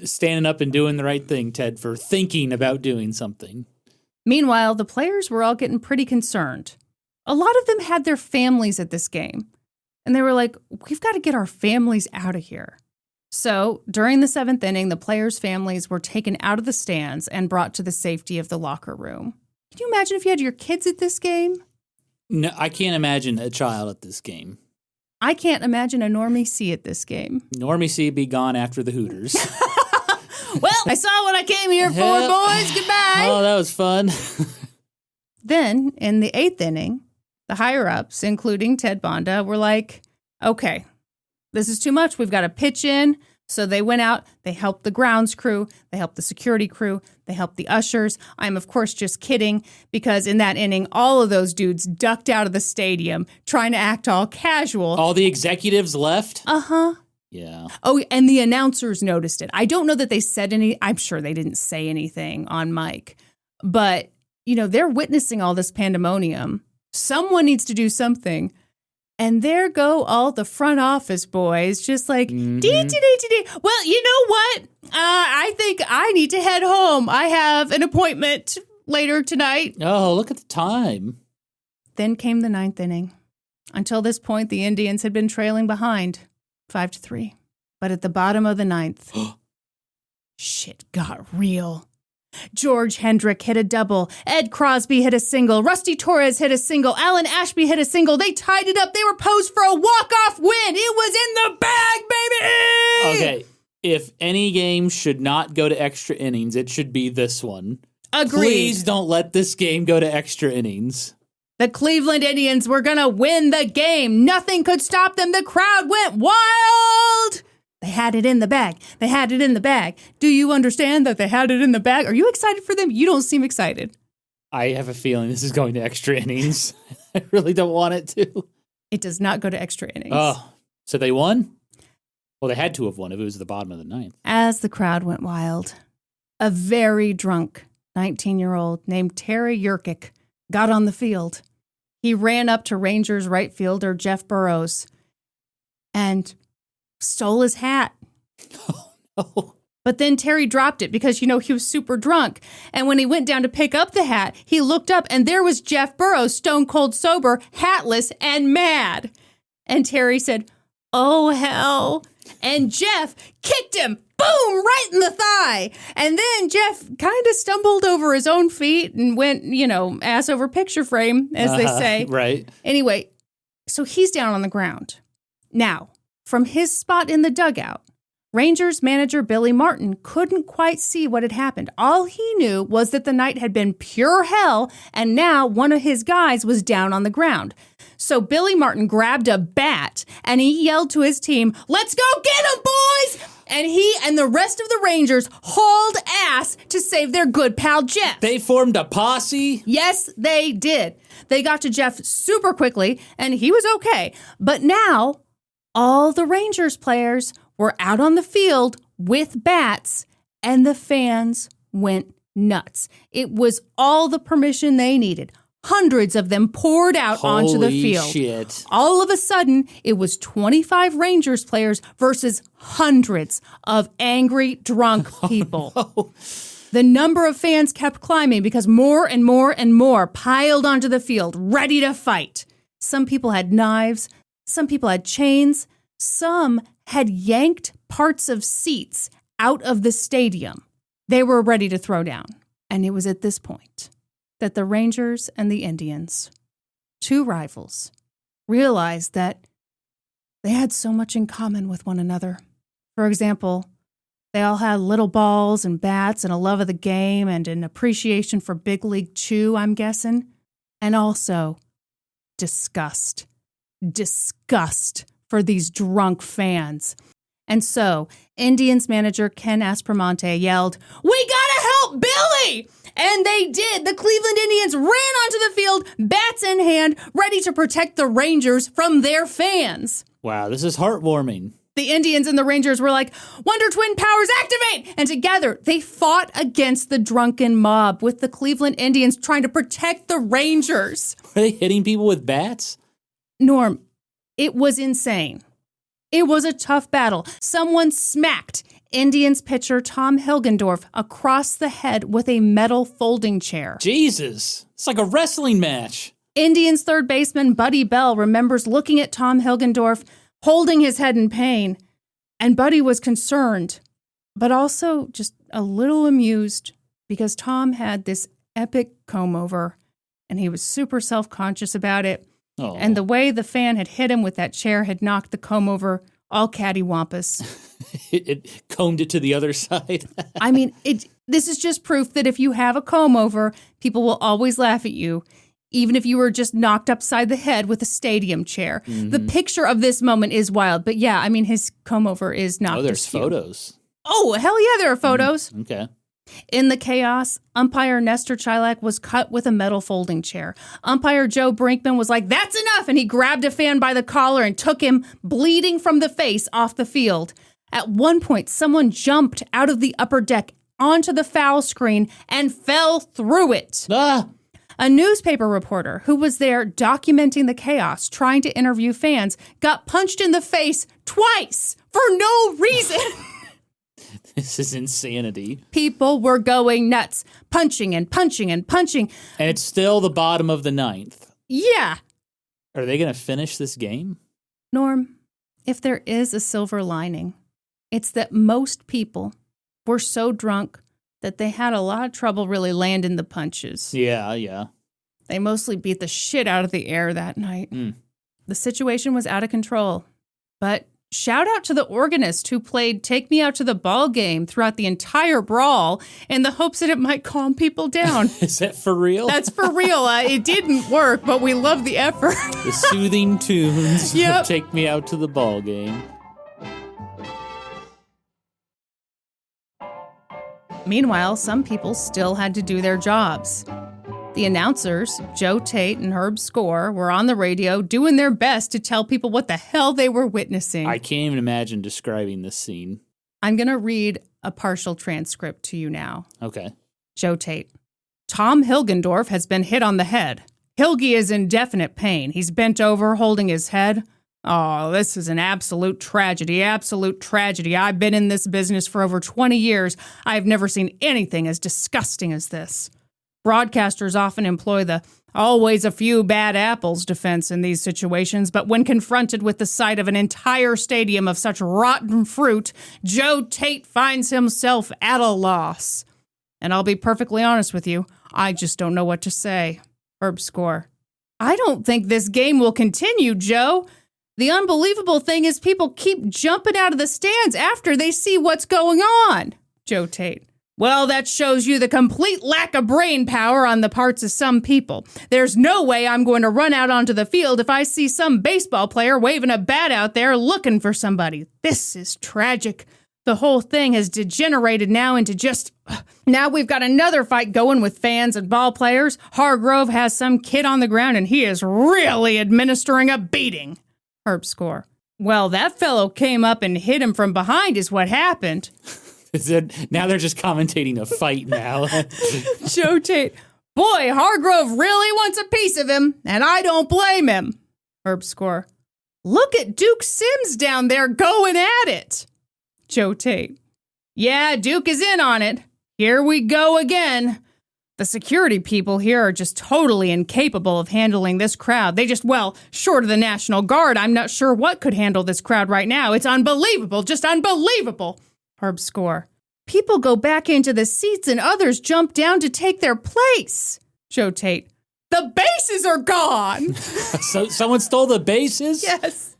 [SPEAKER 2] standing up and doing the right thing, Ted, for thinking about doing something.
[SPEAKER 1] Meanwhile, the players were all getting pretty concerned. A lot of them had their families at this game. And they were like, we've got to get our families out of here. So during the 7th inning, the players' families were taken out of the stands and brought to the safety of the locker room. Can you imagine if you had your kids at this game?
[SPEAKER 2] No, I can't imagine a child at this game.
[SPEAKER 1] I can't imagine a Normie C at this game.
[SPEAKER 2] Normie C be gone after the Hooters.
[SPEAKER 1] Well, I saw what I came here for, boys. Goodbye.
[SPEAKER 2] Oh, that was fun.
[SPEAKER 1] Then, in the 8th inning, the higher-ups, including Ted Bonda, were like, okay, this is too much. We've got to pitch in. So they went out, they helped the grounds crew, they helped the security crew, they helped the ushers. I'm, of course, just kidding, because in that inning, all of those dudes ducked out of the stadium trying to act all casual.
[SPEAKER 2] All the executives left?
[SPEAKER 1] Uh-huh.
[SPEAKER 2] Yeah.
[SPEAKER 1] Oh, and the announcers noticed it. I don't know that they said I'm sure they didn't say anything on mic. But, you know, they're witnessing all this pandemonium. Someone needs to do something. And there go all the front office boys, just like, dee. Well, you know what? I think I need to head home. I have an appointment later tonight.
[SPEAKER 2] Oh, look at the time.
[SPEAKER 1] Then came the 9th inning. Until this point, the Indians had been trailing behind, 5-3. But at the bottom of the 9th, shit got real. George Hendrick hit a double. Ed Crosby hit a single. Rusty Torres hit a single. Alan Ashby hit a single. They tied it up. They were posed for a walk-off win. It was in the bag, baby!
[SPEAKER 2] Okay, if any game should not go to extra innings, it should be this one.
[SPEAKER 1] Agreed.
[SPEAKER 2] Please don't let this game go to extra innings.
[SPEAKER 1] The Cleveland Indians were going to win the game. Nothing could stop them. The crowd went wild. They had it in the bag. They had it in the bag. Do you understand that they had it in the bag? Are you excited for them? You don't seem excited.
[SPEAKER 2] I have a feeling this is going to extra innings. I really don't want it to.
[SPEAKER 1] It does not go to extra innings.
[SPEAKER 2] Oh, so they won? Well, they had to have won if it was the bottom of the ninth.
[SPEAKER 1] As the crowd went wild, a very drunk 19-year-old named Terry Yurkic got on the field. He ran up to Rangers right fielder Jeff Burrows and stole his hat.
[SPEAKER 2] Oh, no.
[SPEAKER 1] But then Terry dropped it because, he was super drunk. And when he went down to pick up the hat, he looked up and there was Jeff Burrows, stone cold sober, hatless, and mad. And Terry said, "Oh, hell." And Jeff kicked him, boom, right in the thigh. And then Jeff kind of stumbled over his own feet and went, ass over picture frame, as they say.
[SPEAKER 2] Right.
[SPEAKER 1] Anyway, so he's down on the ground. Now, from his spot in the dugout, Rangers manager Billy Martin couldn't quite see what had happened. All he knew was that the night had been pure hell, and now one of his guys was down on the ground. So Billy Martin grabbed a bat, and he yelled to his team, "Let's go get him, boys!" And he and the rest of the Rangers hauled ass to save their good pal Jeff.
[SPEAKER 2] They formed a posse?
[SPEAKER 1] Yes, they did. They got to Jeff super quickly, and he was okay. But now, all the Rangers players were out on the field with bats, and the fans went nuts. It was all the permission they needed. Hundreds of them poured out onto the field.
[SPEAKER 2] Holy shit.
[SPEAKER 1] All of a sudden, it was 25 Rangers players versus hundreds of angry, drunk people.
[SPEAKER 2] Oh, no.
[SPEAKER 1] The number of fans kept climbing because more and more and more piled onto the field, ready to fight. Some people had knives. Some people had chains. Some had yanked parts of seats out of the stadium. They were ready to throw down. And it was at this point that the Rangers and the Indians, two rivals, realized that they had so much in common with one another. For example, they all had little balls and bats and a love of the game and an appreciation for Big League Chew, I'm guessing. And also disgust. Disgust for these drunk fans. And so, Indians manager Ken Aspromonte yelled, "We gotta help Billy!" And they did. The Cleveland Indians ran onto the field, bats in hand, ready to protect the Rangers from their fans.
[SPEAKER 2] Wow, this is heartwarming.
[SPEAKER 1] The Indians and the Rangers were like, "Wonder Twin powers activate!" And together, they fought against the drunken mob with the Cleveland Indians trying to protect the Rangers.
[SPEAKER 2] Were they hitting people with bats?
[SPEAKER 1] Norm, it was insane. It was a tough battle. Someone smacked Indians pitcher Tom Hilgendorf across the head with a metal folding chair.
[SPEAKER 2] Jesus, it's like a wrestling match.
[SPEAKER 1] Indians third baseman Buddy Bell remembers looking at Tom Hilgendorf, holding his head in pain, and Buddy was concerned, but also just a little amused because Tom had this epic comb-over, and he was super self-conscious about it.
[SPEAKER 2] Oh.
[SPEAKER 1] And the way the fan had hit him with that chair had knocked the comb-over all cattywampus.
[SPEAKER 2] It combed it to the other side.
[SPEAKER 1] I mean, this is just proof that if you have a comb-over, people will always laugh at you, even if you were just knocked upside the head with a stadium chair. Mm-hmm. The picture of this moment is wild. But yeah, I mean, his comb-over is not
[SPEAKER 2] there's photos.
[SPEAKER 1] Oh, hell yeah, there are photos.
[SPEAKER 2] Okay.
[SPEAKER 1] In the chaos, umpire Nestor Chilak was cut with a metal folding chair. Umpire Joe Brinkman was like, "That's enough," and he grabbed a fan by the collar and took him, bleeding from the face, off the field. At one point, someone jumped out of the upper deck onto the foul screen and fell through it.
[SPEAKER 2] Ah!
[SPEAKER 1] A newspaper reporter who was there documenting the chaos, trying to interview fans, got punched in the face twice for no reason.
[SPEAKER 2] This is insanity.
[SPEAKER 1] People were going nuts, punching and punching and punching.
[SPEAKER 2] And it's still the bottom of the ninth.
[SPEAKER 1] Yeah.
[SPEAKER 2] Are they going to finish this game?
[SPEAKER 1] Norm, if there is a silver lining, it's that most people were so drunk that they had a lot of trouble really landing the punches.
[SPEAKER 2] Yeah.
[SPEAKER 1] They mostly beat the shit out of the air that night. The situation was out of control. But shout out to the organist who played Take Me Out to the Ball Game throughout the entire brawl in the hopes that it might calm people down.
[SPEAKER 2] Is that for real?
[SPEAKER 1] That's for real. It didn't work, but we love the effort.
[SPEAKER 2] The soothing tunes
[SPEAKER 1] Yep.
[SPEAKER 2] of Take Me Out to the Ball Game.
[SPEAKER 1] Meanwhile, some people still had to do their jobs. The announcers, Joe Tate and Herb Score, were on the radio doing their best to tell people what the hell they were witnessing.
[SPEAKER 2] I can't even imagine describing this scene.
[SPEAKER 1] I'm going to read a partial transcript to you now.
[SPEAKER 2] Okay.
[SPEAKER 1] Joe Tate. Tom Hilgendorf has been hit on the head. Hilgy is in definite pain. He's bent over, holding his head. Oh, this is an absolute tragedy, absolute tragedy. I've been in this business for over 20 years. I've never seen anything as disgusting as this. Broadcasters often employ the always a few bad apples defense in these situations, but when confronted with the sight of an entire stadium of such rotten fruit, Joe Tate finds himself at a loss. And I'll be perfectly honest with you, I just don't know what to say. Herb Score. I don't think this game will continue, Joe. The unbelievable thing is people keep jumping out of the stands after they see what's going on. Joe Tate. Well, that shows you the complete lack of brain power on the parts of some people. There's no way I'm going to run out onto the field if I see some baseball player waving a bat out there looking for somebody. This is tragic. The whole thing has degenerated now into just... Now we've got another fight going with fans and ball players. Hargrove has some kid on the ground and he is really administering a beating. Herb Score. Well, that fellow came up and hit him from behind is what happened.
[SPEAKER 2] Now they're just commentating a fight now.
[SPEAKER 1] Joe Tate. Boy, Hargrove really wants a piece of him, and I don't blame him. Herb Score. Look at Duke Sims down there going at it. Joe Tate. Yeah, Duke is in on it. Here we go again. The security people here are just totally incapable of handling this crowd. They just, well, short of the National Guard, I'm not sure what could handle this crowd right now. It's unbelievable, just unbelievable. Herb Score. People go back into the seats and others jump down to take their place. Joe Tate. The bases are gone.
[SPEAKER 2] So someone stole the bases?
[SPEAKER 1] Yes.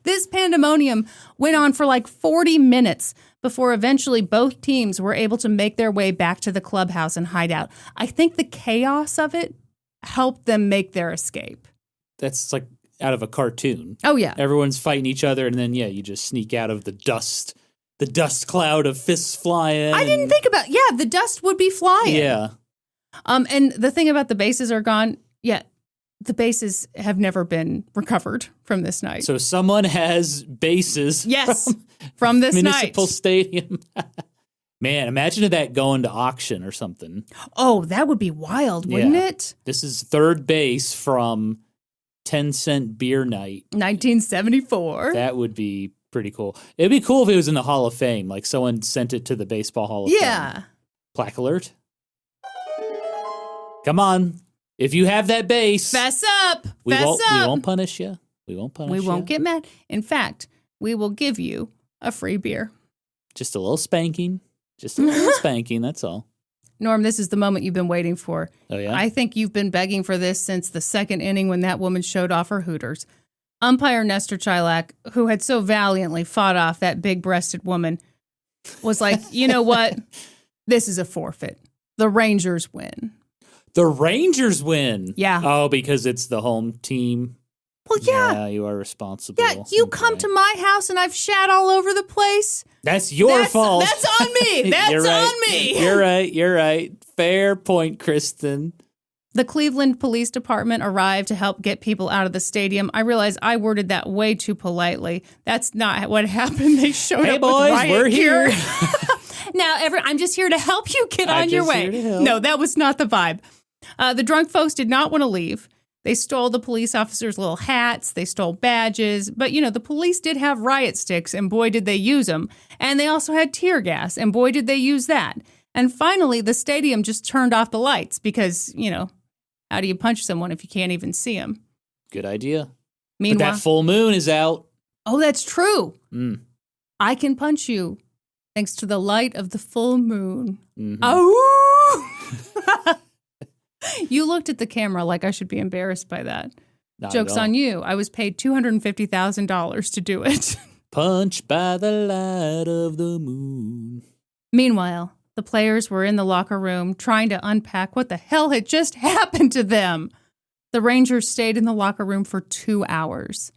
[SPEAKER 1] This pandemonium went on for like 40 minutes before eventually both teams were able to make their way back to the clubhouse and hide out. I think the chaos of it helped them make their escape.
[SPEAKER 2] That's like out of a cartoon.
[SPEAKER 1] Oh, yeah.
[SPEAKER 2] Everyone's fighting each other, and then, you just sneak out of the dust cloud of fists flying.
[SPEAKER 1] I didn't think about, the dust would be flying.
[SPEAKER 2] Yeah.
[SPEAKER 1] And the thing about the bases are gone, the bases have never been recovered from this night.
[SPEAKER 2] So someone has bases.
[SPEAKER 1] Yes, from this
[SPEAKER 2] municipal
[SPEAKER 1] night.
[SPEAKER 2] Stadium. Man, imagine that going to auction or something.
[SPEAKER 1] Oh, that would be wild, wouldn't it?
[SPEAKER 2] This is third base from 10-cent beer night.
[SPEAKER 1] 1974.
[SPEAKER 2] That would be pretty cool. It'd be cool if it was in the Hall of Fame, like someone sent it to the Baseball Hall of Fame.
[SPEAKER 1] Yeah.
[SPEAKER 2] Plaque alert. Come on. If you have that base.
[SPEAKER 1] Fess up.
[SPEAKER 2] We won't punish you. We
[SPEAKER 1] won't get mad. In fact, we will give you a free beer.
[SPEAKER 2] Just a little spanking. That's all.
[SPEAKER 1] Norm, this is the moment you've been waiting for.
[SPEAKER 2] Oh, yeah?
[SPEAKER 1] I think you've been begging for this since the second inning when that woman showed off her hooters. Umpire Nestor Chilak, who had so valiantly fought off that big-breasted woman, was like, you know what? This is a forfeit. The Rangers win.
[SPEAKER 2] The Rangers win?
[SPEAKER 1] Yeah.
[SPEAKER 2] Oh, because it's the home team?
[SPEAKER 1] Well, yeah.
[SPEAKER 2] Yeah, you are responsible.
[SPEAKER 1] Yeah, you come to my house and I've shat all over the place.
[SPEAKER 2] That's your fault.
[SPEAKER 1] That's on me. That's on me.
[SPEAKER 2] You're right. Fair point, Kristin.
[SPEAKER 1] The Cleveland Police Department arrived to help get people out of the stadium. I realize I worded that way too politely. That's not what happened. They showed up
[SPEAKER 2] boys,
[SPEAKER 1] with riot
[SPEAKER 2] we're here.
[SPEAKER 1] Now, I'm just here to help you get on your way. No, that was not the vibe. The drunk folks did not want to leave. They stole the police officers' little hats. They stole badges. But, the police did have riot sticks, and boy, did they use them. And they also had tear gas, and boy, did they use that. And finally, the stadium just turned off the lights because, how do you punch someone if you can't even see them?
[SPEAKER 2] Good idea.
[SPEAKER 1] Meanwhile,
[SPEAKER 2] but that full moon is out.
[SPEAKER 1] Oh, that's true.
[SPEAKER 2] Mm.
[SPEAKER 1] I can punch you thanks to the light of the full moon.
[SPEAKER 2] Mm-hmm.
[SPEAKER 1] Oh! You looked at the camera like I should be embarrassed by that.
[SPEAKER 2] Not
[SPEAKER 1] Joke's on you. I was paid $250,000 to do it.
[SPEAKER 2] Punch by the light of the moon.
[SPEAKER 1] Meanwhile, the players were in the locker room trying to unpack what the hell had just happened to them. The Rangers stayed in the locker room for 2 hours.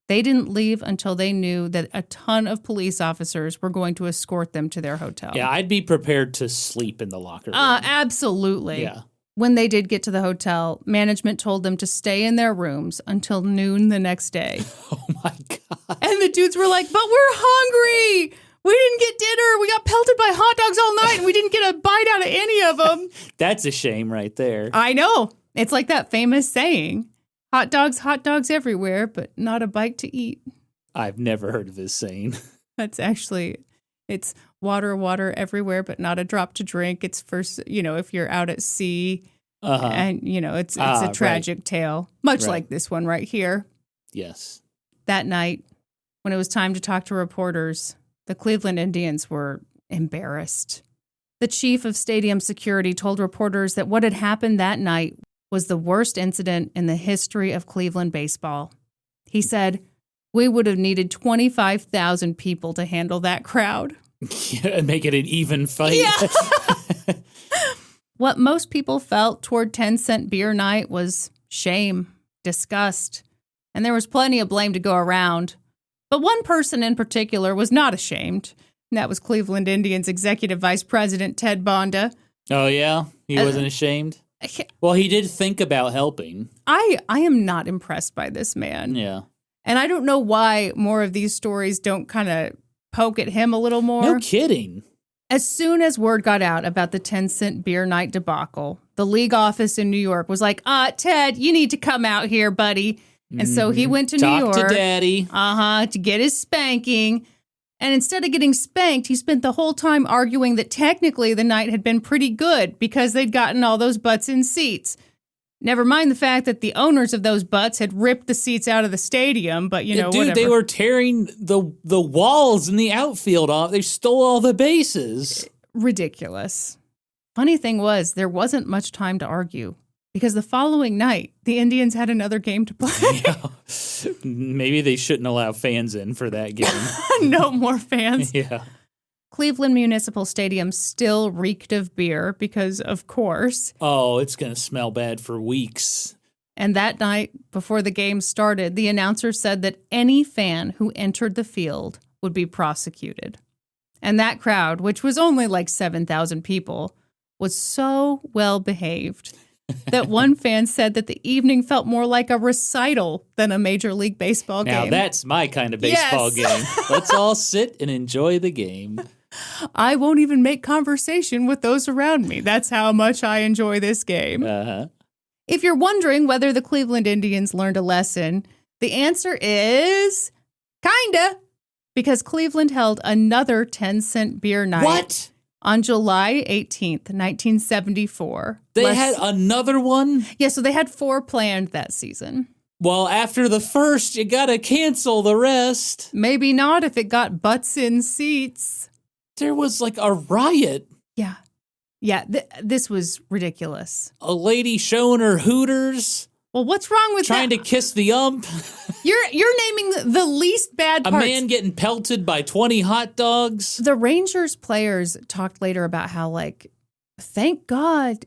[SPEAKER 1] They didn't leave until they knew that a ton of police officers were going to escort them to their hotel.
[SPEAKER 2] Yeah, I'd be prepared to sleep in the locker room.
[SPEAKER 1] Absolutely.
[SPEAKER 2] Yeah.
[SPEAKER 1] When they did get to the hotel, management told them to stay in their rooms until noon the next day.
[SPEAKER 2] Oh, my God.
[SPEAKER 1] And the dudes were like, but we're hungry. We didn't get dinner. We got pelted by hot dogs all night, and we didn't get a bite out of any of them.
[SPEAKER 2] That's a shame right there.
[SPEAKER 1] I know. It's like that famous saying, hot dogs everywhere, but not a bite to eat.
[SPEAKER 2] I've never heard of this saying.
[SPEAKER 1] That's actually, it's water everywhere, but not a drop to drink. It's first, if you're out at sea, and, it's a tragic tale, much like this one right here.
[SPEAKER 2] Yes.
[SPEAKER 1] That night, when it was time to talk to reporters, the Cleveland Indians were embarrassed. The chief of stadium security told reporters that what had happened that night was the worst incident in the history of Cleveland baseball. He said, we would have needed 25,000 people to handle that crowd.
[SPEAKER 2] Yeah, make it an even fight.
[SPEAKER 1] Yeah. What most people felt toward 10-cent beer night was shame, disgust, and there was plenty of blame to go around. But one person in particular was not ashamed, and that was Cleveland Indians Executive Vice President Ted Bonda.
[SPEAKER 2] Oh, yeah? He wasn't ashamed? Well, he did think about helping.
[SPEAKER 1] I am not impressed by this man.
[SPEAKER 2] Yeah.
[SPEAKER 1] And I don't know why more of these stories don't kind of poke at him a little more.
[SPEAKER 2] No kidding.
[SPEAKER 1] As soon as word got out about the 10-cent beer night debacle, the league office in New York was like, Ted, you need to come out here, buddy. And so he went to New York.
[SPEAKER 2] Talk to Daddy.
[SPEAKER 1] To get his spanking. And instead of getting spanked, he spent the whole time arguing that technically the night had been pretty good because they'd gotten all those butts in seats. Never mind the fact that the owners of those butts had ripped the seats out of the stadium, but whatever.
[SPEAKER 2] They were tearing the walls in the outfield off. They stole all the bases.
[SPEAKER 1] Ridiculous. Funny thing was, there wasn't much time to argue because the following night, the Indians had another game to play.
[SPEAKER 2] Yeah. Maybe they shouldn't allow fans in for that game.
[SPEAKER 1] No more fans.
[SPEAKER 2] Yeah.
[SPEAKER 1] Cleveland Municipal Stadium still reeked of beer because, of course.
[SPEAKER 2] Oh, it's going to smell bad for weeks.
[SPEAKER 1] And that night, before the game started, the announcer said that any fan who entered the field would be prosecuted. And that crowd, which was only like 7,000 people, was so well behaved that one fan said that the evening felt more like a recital than a Major League Baseball game.
[SPEAKER 2] Now that's my kind of baseball game. Let's all sit and enjoy the game.
[SPEAKER 1] I won't even make conversation with those around me. That's how much I enjoy this game.
[SPEAKER 2] Uh-huh.
[SPEAKER 1] If you're wondering whether the Cleveland Indians learned a lesson, the answer is kinda, because Cleveland held another 10-cent beer night.
[SPEAKER 2] What?
[SPEAKER 1] On July 18th, 1974.
[SPEAKER 2] They had another one?
[SPEAKER 1] Yeah, so they had 4 planned that season.
[SPEAKER 2] Well, after the first, you gotta cancel the rest.
[SPEAKER 1] Maybe not if it got butts in seats.
[SPEAKER 2] There was like a riot.
[SPEAKER 1] Yeah. Yeah, this was ridiculous.
[SPEAKER 2] A lady showing her hooters.
[SPEAKER 1] Well, what's wrong with
[SPEAKER 2] trying
[SPEAKER 1] that?
[SPEAKER 2] to kiss the ump.
[SPEAKER 1] You're naming the least bad parts.
[SPEAKER 2] A man getting pelted by 20 hot dogs.
[SPEAKER 1] The Rangers players talked later about how, thank God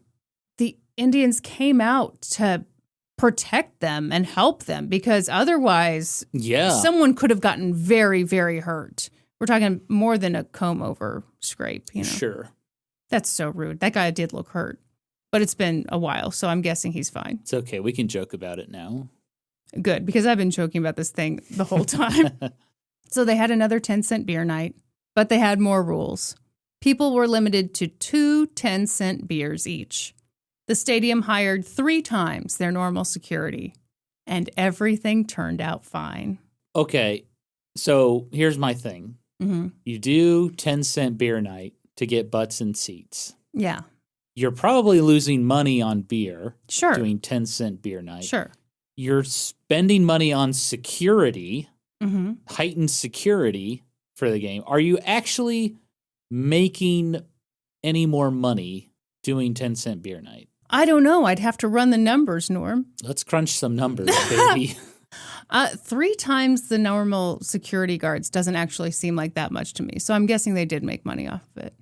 [SPEAKER 1] the Indians came out to protect them and help them, because otherwise someone could have gotten very, very hurt. We're talking more than a comb-over scrape,
[SPEAKER 2] Sure.
[SPEAKER 1] That's so rude. That guy did look hurt. But it's been a while, so I'm guessing he's fine.
[SPEAKER 2] It's okay. We can joke about it now.
[SPEAKER 1] Good, because I've been joking about this thing the whole time. So they had another 10-cent beer night, but they had more rules. People were limited to 2 10-cent beers each. The stadium hired 3 times their normal security, and everything turned out fine.
[SPEAKER 2] Okay, so here's my thing.
[SPEAKER 1] Mm-hmm.
[SPEAKER 2] You do 10-cent beer night to get butts in seats.
[SPEAKER 1] Yeah.
[SPEAKER 2] You're probably losing money on beer.
[SPEAKER 1] Sure.
[SPEAKER 2] Doing 10-cent beer night.
[SPEAKER 1] Sure.
[SPEAKER 2] You're spending money on security, heightened security for the game. Are you actually making any more money doing 10-cent beer night?
[SPEAKER 1] I don't know. I'd have to run the numbers, Norm.
[SPEAKER 2] Let's crunch some numbers, baby.
[SPEAKER 1] 3 times the normal security guards doesn't actually seem like that much to me. So I'm guessing they did make money off of it.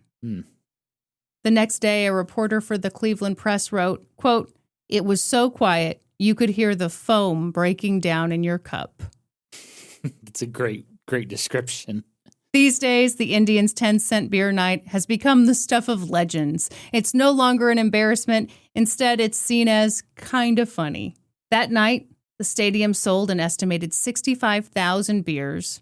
[SPEAKER 1] The next day, a reporter for the Cleveland Press wrote, quote, "It was so quiet, you could hear the foam breaking down in your cup."
[SPEAKER 2] It's a great description.
[SPEAKER 1] These days, the Indians' 10-cent beer night has become the stuff of legends. It's no longer an embarrassment. Instead, it's seen as kind of funny. That night, the stadium sold an estimated 65,000 beers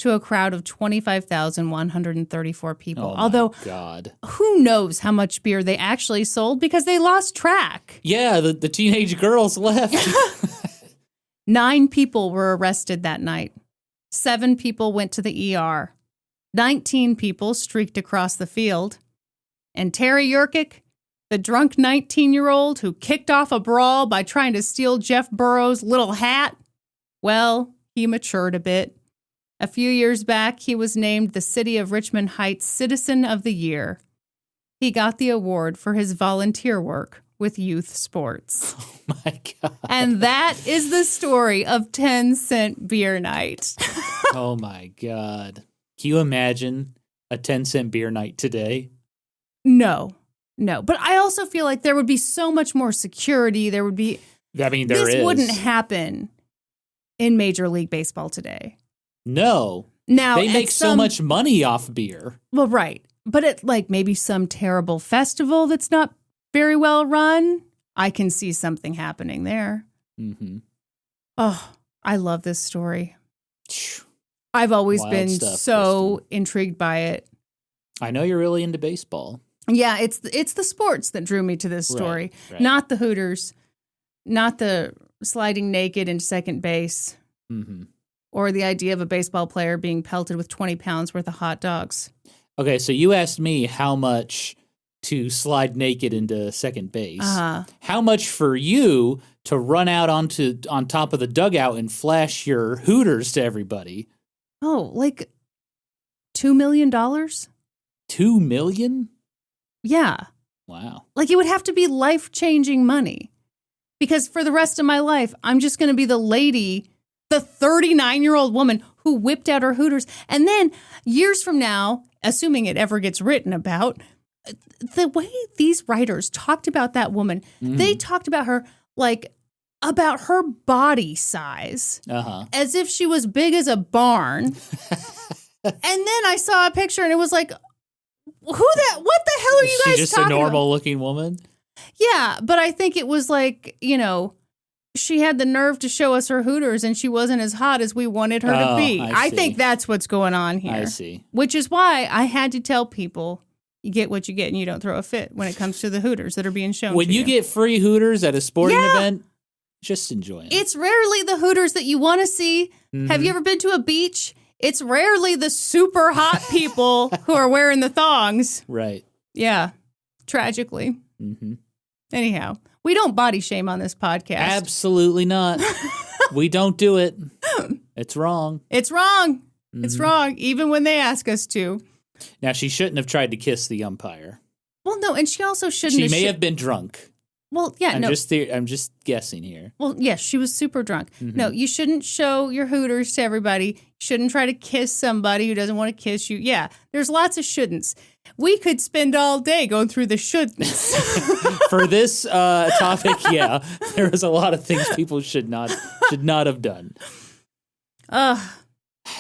[SPEAKER 1] to a crowd of 25,134 people. Although,
[SPEAKER 2] God,
[SPEAKER 1] who knows how much beer they actually sold because they lost track.
[SPEAKER 2] Yeah, the teenage girls left.
[SPEAKER 1] 9 people were arrested that night. 7 people went to the ER. 19 people streaked across the field. And Terry Yurkic, the drunk 19-year-old who kicked off a brawl by trying to steal Jeff Burrows' little hat, well, he matured a bit. A few years back, he was named the City of Richmond Heights Citizen of the Year. He got the award for his volunteer work with youth sports.
[SPEAKER 2] Oh, my God.
[SPEAKER 1] And that is the story of 10-cent beer night.
[SPEAKER 2] Oh, my God. Can you imagine a 10-cent beer night today?
[SPEAKER 1] No. But I also feel like there would be so much more security. There would be...
[SPEAKER 2] This
[SPEAKER 1] wouldn't happen in Major League Baseball today.
[SPEAKER 2] No.
[SPEAKER 1] Now,
[SPEAKER 2] they make so much money off beer.
[SPEAKER 1] Well, right. But at maybe some terrible festival that's not very well run, I can see something happening there.
[SPEAKER 2] Mm-hmm.
[SPEAKER 1] Oh, I love this story. I've always been so intrigued by it.
[SPEAKER 2] I know you're really into baseball.
[SPEAKER 1] Yeah, it's the sports that drew me to this story,
[SPEAKER 2] right.
[SPEAKER 1] Not the Hooters, not the sliding naked into second base, or the idea of a baseball player being pelted with 20 pounds worth of hot dogs.
[SPEAKER 2] Okay, so you asked me how much to slide naked into second base. How much for you to run out on top of the dugout and flash your Hooters to everybody?
[SPEAKER 1] Oh, $2 million?
[SPEAKER 2] $2 million?
[SPEAKER 1] Yeah.
[SPEAKER 2] Wow.
[SPEAKER 1] It would have to be life-changing money. Because for the rest of my life, I'm just going to be the lady, the 39-year-old woman who whipped out her Hooters. And then years from now, assuming it ever gets written about, the way these writers talked about that woman, they talked about her about her body size, as if she was big as a barn. And then I saw a picture and it was like, what the hell are you guys talking about? She's just a
[SPEAKER 2] normal looking woman?
[SPEAKER 1] Yeah, but I think it was she had the nerve to show us her Hooters and she wasn't as hot as we wanted her to be. I think that's what's going on here.
[SPEAKER 2] I see.
[SPEAKER 1] Which is why I had to tell people, you get what you get and you don't throw a fit when it comes to the Hooters that are being shown
[SPEAKER 2] when
[SPEAKER 1] to you.
[SPEAKER 2] When you get free Hooters at a sporting event, just enjoy it.
[SPEAKER 1] It's rarely the Hooters that you want to see. Have you ever been to a beach? It's rarely the super hot people who are wearing the thongs.
[SPEAKER 2] Right.
[SPEAKER 1] Yeah. Tragically. Anyhow, we don't body shame on this podcast.
[SPEAKER 2] Absolutely not. We don't do it. It's wrong.
[SPEAKER 1] It's wrong. It's wrong, even when they ask us to.
[SPEAKER 2] Now, she shouldn't have tried to kiss the umpire.
[SPEAKER 1] Well, no, and she also shouldn't have...
[SPEAKER 2] She may have been drunk.
[SPEAKER 1] Well, yeah,
[SPEAKER 2] I'm just guessing here.
[SPEAKER 1] Well, yes, she was super drunk. No, you shouldn't show your Hooters to everybody. You shouldn't try to kiss somebody who doesn't want to kiss you. Yeah, there's lots of shouldn'ts. We could spend all day going through the shouldn'ts.
[SPEAKER 2] For this topic, yeah, there is a lot of things people should not have done.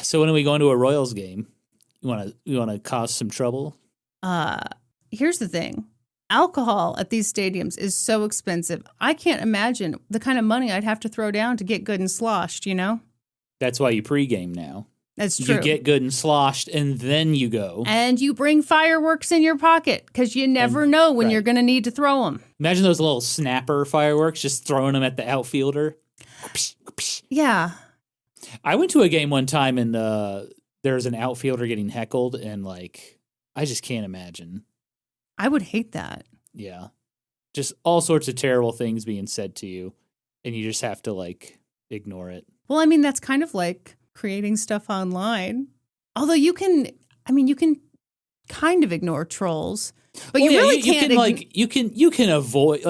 [SPEAKER 2] So when are we going to a Royals game? You want to cause some trouble?
[SPEAKER 1] Here's the thing. Alcohol at these stadiums is so expensive. I can't imagine the kind of money I'd have to throw down to get good and sloshed,
[SPEAKER 2] That's why you pregame now.
[SPEAKER 1] That's true.
[SPEAKER 2] You get good and sloshed, and then you go.
[SPEAKER 1] And you bring fireworks in your pocket, because you never know when you're going to need to throw them.
[SPEAKER 2] Imagine those little snapper fireworks, just throwing them at the outfielder.
[SPEAKER 1] Yeah.
[SPEAKER 2] I went to a game one time, and there was an outfielder getting heckled, and, I just can't imagine.
[SPEAKER 1] I would hate that.
[SPEAKER 2] Yeah. Just all sorts of terrible things being said to you, and you just have to, ignore it.
[SPEAKER 1] Well, I mean, that's kind of like creating stuff online. Although you can kind of ignore trolls, but you really can't.
[SPEAKER 2] You can avoid,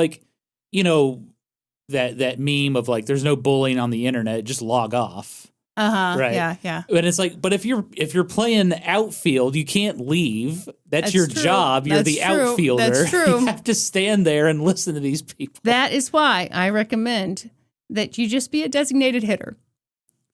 [SPEAKER 2] that meme of, there's no bullying on the internet, just log off. Right.
[SPEAKER 1] Yeah.
[SPEAKER 2] And it's but if you're playing outfield, you can't leave. That's your
[SPEAKER 1] true.
[SPEAKER 2] job. You're
[SPEAKER 1] That's
[SPEAKER 2] the
[SPEAKER 1] true.
[SPEAKER 2] outfielder.
[SPEAKER 1] That's true.
[SPEAKER 2] You have to stand there and listen to these people.
[SPEAKER 1] That is why I recommend that you just be a designated hitter.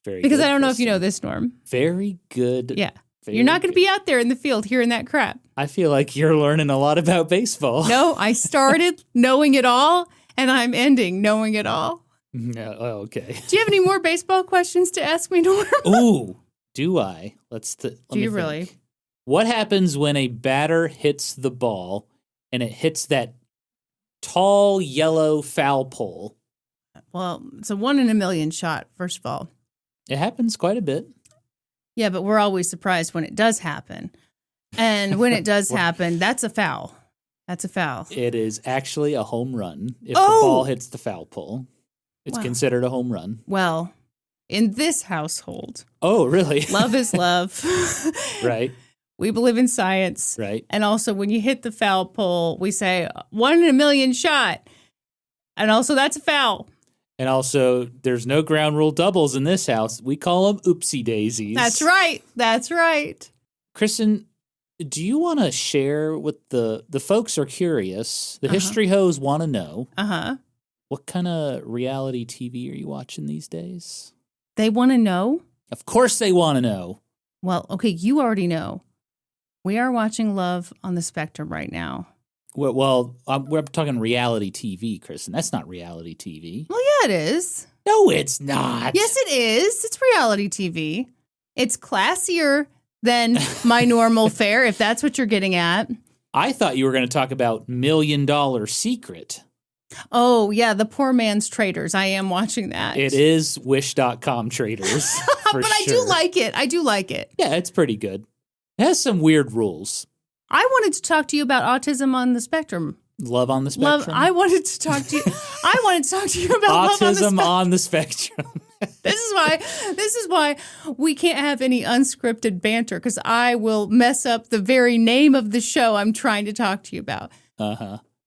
[SPEAKER 2] Very
[SPEAKER 1] because
[SPEAKER 2] good,
[SPEAKER 1] I don't know
[SPEAKER 2] Kristin.
[SPEAKER 1] if you know this, Norm.
[SPEAKER 2] Very good.
[SPEAKER 1] Yeah. You're not going to be out there in the field hearing that crap.
[SPEAKER 2] I feel like you're learning a lot about baseball.
[SPEAKER 1] No, I started knowing it all, and I'm ending knowing it all.
[SPEAKER 2] No, okay.
[SPEAKER 1] Do you have any more baseball questions to ask me, Norm?
[SPEAKER 2] Ooh, do I? Let
[SPEAKER 1] do you really?
[SPEAKER 2] What happens when a batter hits the ball and it hits that tall yellow foul pole?
[SPEAKER 1] Well, it's a 1 in a million shot, first of all.
[SPEAKER 2] It happens quite a bit.
[SPEAKER 1] Yeah, but we're always surprised when it does happen. And when it does happen, that's a foul. That's a foul.
[SPEAKER 2] It is actually a home run if the ball hits the foul pole. It's considered a home run.
[SPEAKER 1] Well, in this household.
[SPEAKER 2] Oh, really?
[SPEAKER 1] Love is love.
[SPEAKER 2] Right.
[SPEAKER 1] We believe in science.
[SPEAKER 2] Right.
[SPEAKER 1] And also, when you hit the foul pole, we say 1 in a million shot. And also, that's a foul.
[SPEAKER 2] And also, there's no ground rule doubles in this house. We call them oopsie daisies.
[SPEAKER 1] That's right. That's right.
[SPEAKER 2] Kristin, do you want to share with the folks are curious, the history hoes want to know, what kind of reality TV are you watching these days?
[SPEAKER 1] They want to know?
[SPEAKER 2] Of course they want to know.
[SPEAKER 1] Well, okay, you already know. We are watching Love on the Spectrum right now.
[SPEAKER 2] Well, we're talking reality TV, Kristin. That's not reality TV.
[SPEAKER 1] Well, yeah, it is.
[SPEAKER 2] No, it's not.
[SPEAKER 1] Yes, it is. It's reality TV. It's classier than my normal fare, if that's what you're getting at.
[SPEAKER 2] I thought you were going to talk about $1 Million Secret.
[SPEAKER 1] Oh, yeah, the poor man's traders. I am watching that.
[SPEAKER 2] It is Wish.com traders.
[SPEAKER 1] But I do like it. I do like it.
[SPEAKER 2] Yeah, it's pretty good. It has some weird rules.
[SPEAKER 1] I wanted to talk to you about autism on the spectrum.
[SPEAKER 2] Love on the spectrum?
[SPEAKER 1] I wanted to talk to you. I wanted to talk to you about
[SPEAKER 2] autism on the spectrum.
[SPEAKER 1] This is why we can't have any unscripted banter, because I will mess up the very name of the show I'm trying to talk to you about.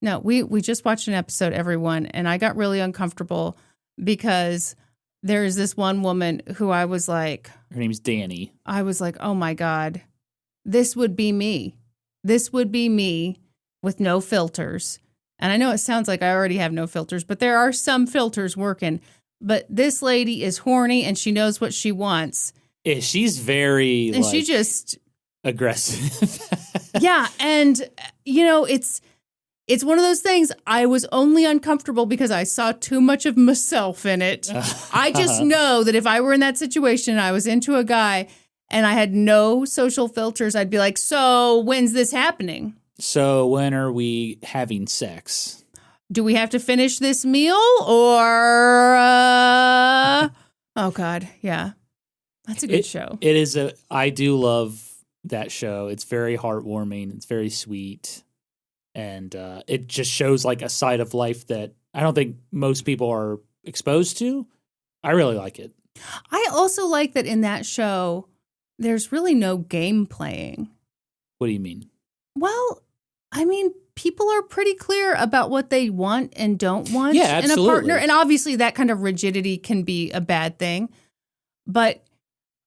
[SPEAKER 1] No, we just watched an episode, everyone, and I got really uncomfortable because there is this one woman who I was like...
[SPEAKER 2] Her name's Danny.
[SPEAKER 1] I was like, oh my God, this would be me. This would be me with no filters. And I know it sounds like I already have no filters, but there are some filters working. But this lady is horny and she knows what she wants.
[SPEAKER 2] Yeah, she's very
[SPEAKER 1] and she just
[SPEAKER 2] aggressive.
[SPEAKER 1] Yeah, and you know, it's one of those things. I was only uncomfortable because I saw too much of myself in it. I just know that if I were in that situation and I was into a guy and I had no social filters, I'd be like, so when's this happening?
[SPEAKER 2] So when are we having sex?
[SPEAKER 1] Do we have to finish this meal or... Oh, God. Yeah. That's a good show.
[SPEAKER 2] It is I do love that show. It's very heartwarming. It's very sweet. And it just shows like a side of life that I don't think most people are exposed to. I really like it.
[SPEAKER 1] I also like that in that show, there's really no game playing.
[SPEAKER 2] What do you mean?
[SPEAKER 1] Well, I mean, people are pretty clear about what they want and don't want in a partner. And obviously that kind of rigidity can be a bad thing. But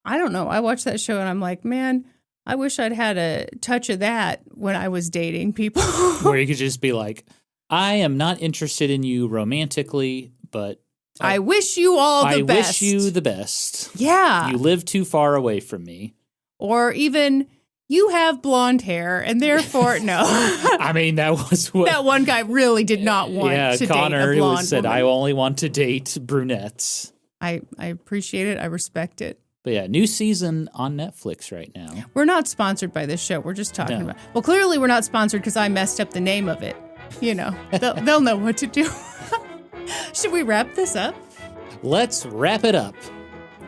[SPEAKER 1] I don't know. I watched that show and I'm like, man, I wish I'd had a touch of that when I was dating people.
[SPEAKER 2] Where you could just be like, I am not interested in you romantically, but...
[SPEAKER 1] I wish you all the best.
[SPEAKER 2] I wish you the best.
[SPEAKER 1] Yeah.
[SPEAKER 2] You live too far away from me.
[SPEAKER 1] Or even... You have blonde hair, and therefore, no.
[SPEAKER 2] I mean, that was what...
[SPEAKER 1] That one guy really did not want to
[SPEAKER 2] Connor
[SPEAKER 1] date a blonde
[SPEAKER 2] said,
[SPEAKER 1] woman.
[SPEAKER 2] I only want to date brunettes.
[SPEAKER 1] I appreciate it. I respect it.
[SPEAKER 2] But yeah, new season on Netflix right now.
[SPEAKER 1] We're not sponsored by this show. We're just talking about... Well, clearly we're not sponsored because I messed up the name of it. You know, they'll know what to do. Should we wrap this up?
[SPEAKER 2] Let's wrap it up.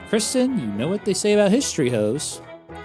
[SPEAKER 2] Kristin, you know what they say about history hoes.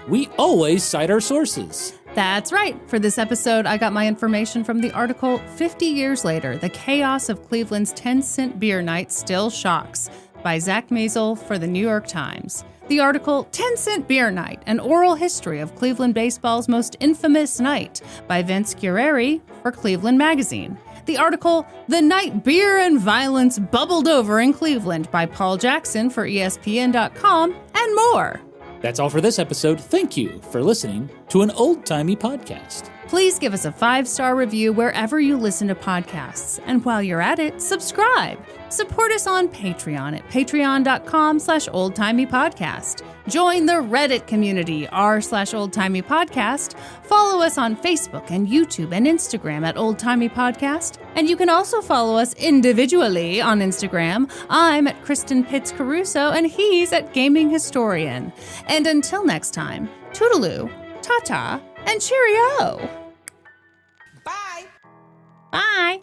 [SPEAKER 2] We always cite our sources.
[SPEAKER 1] That's right. For this episode, I got my information from the article 50 Years Later, The Chaos of Cleveland's 10-Cent Beer Night Still Shocks by Zack Meisel for the New York Times. The article 10-Cent Beer Night, An Oral History of Cleveland Baseball's Most Infamous Night by Vince Guerrieri for Cleveland Magazine. The article The Night Beer and Violence Bubbled Over in Cleveland by Paul Jackson for ESPN.com and more.
[SPEAKER 2] That's all for this episode. Thank you for listening to an old-timey podcast.
[SPEAKER 1] Please give us a 5-star review wherever you listen to podcasts. And while you're at it, subscribe. Support us on Patreon at patreon.com/oldtimeypodcast. Join the Reddit community, r/oldtimeypodcast. Follow us on Facebook and YouTube and Instagram at Old Timey Podcast. And you can also follow us individually on Instagram. I'm at Kristin Pitts Caruso and he's at Gaming Historian. And until next time, toodaloo, ta-ta, and cheerio!
[SPEAKER 3] Bye!
[SPEAKER 1] Bye!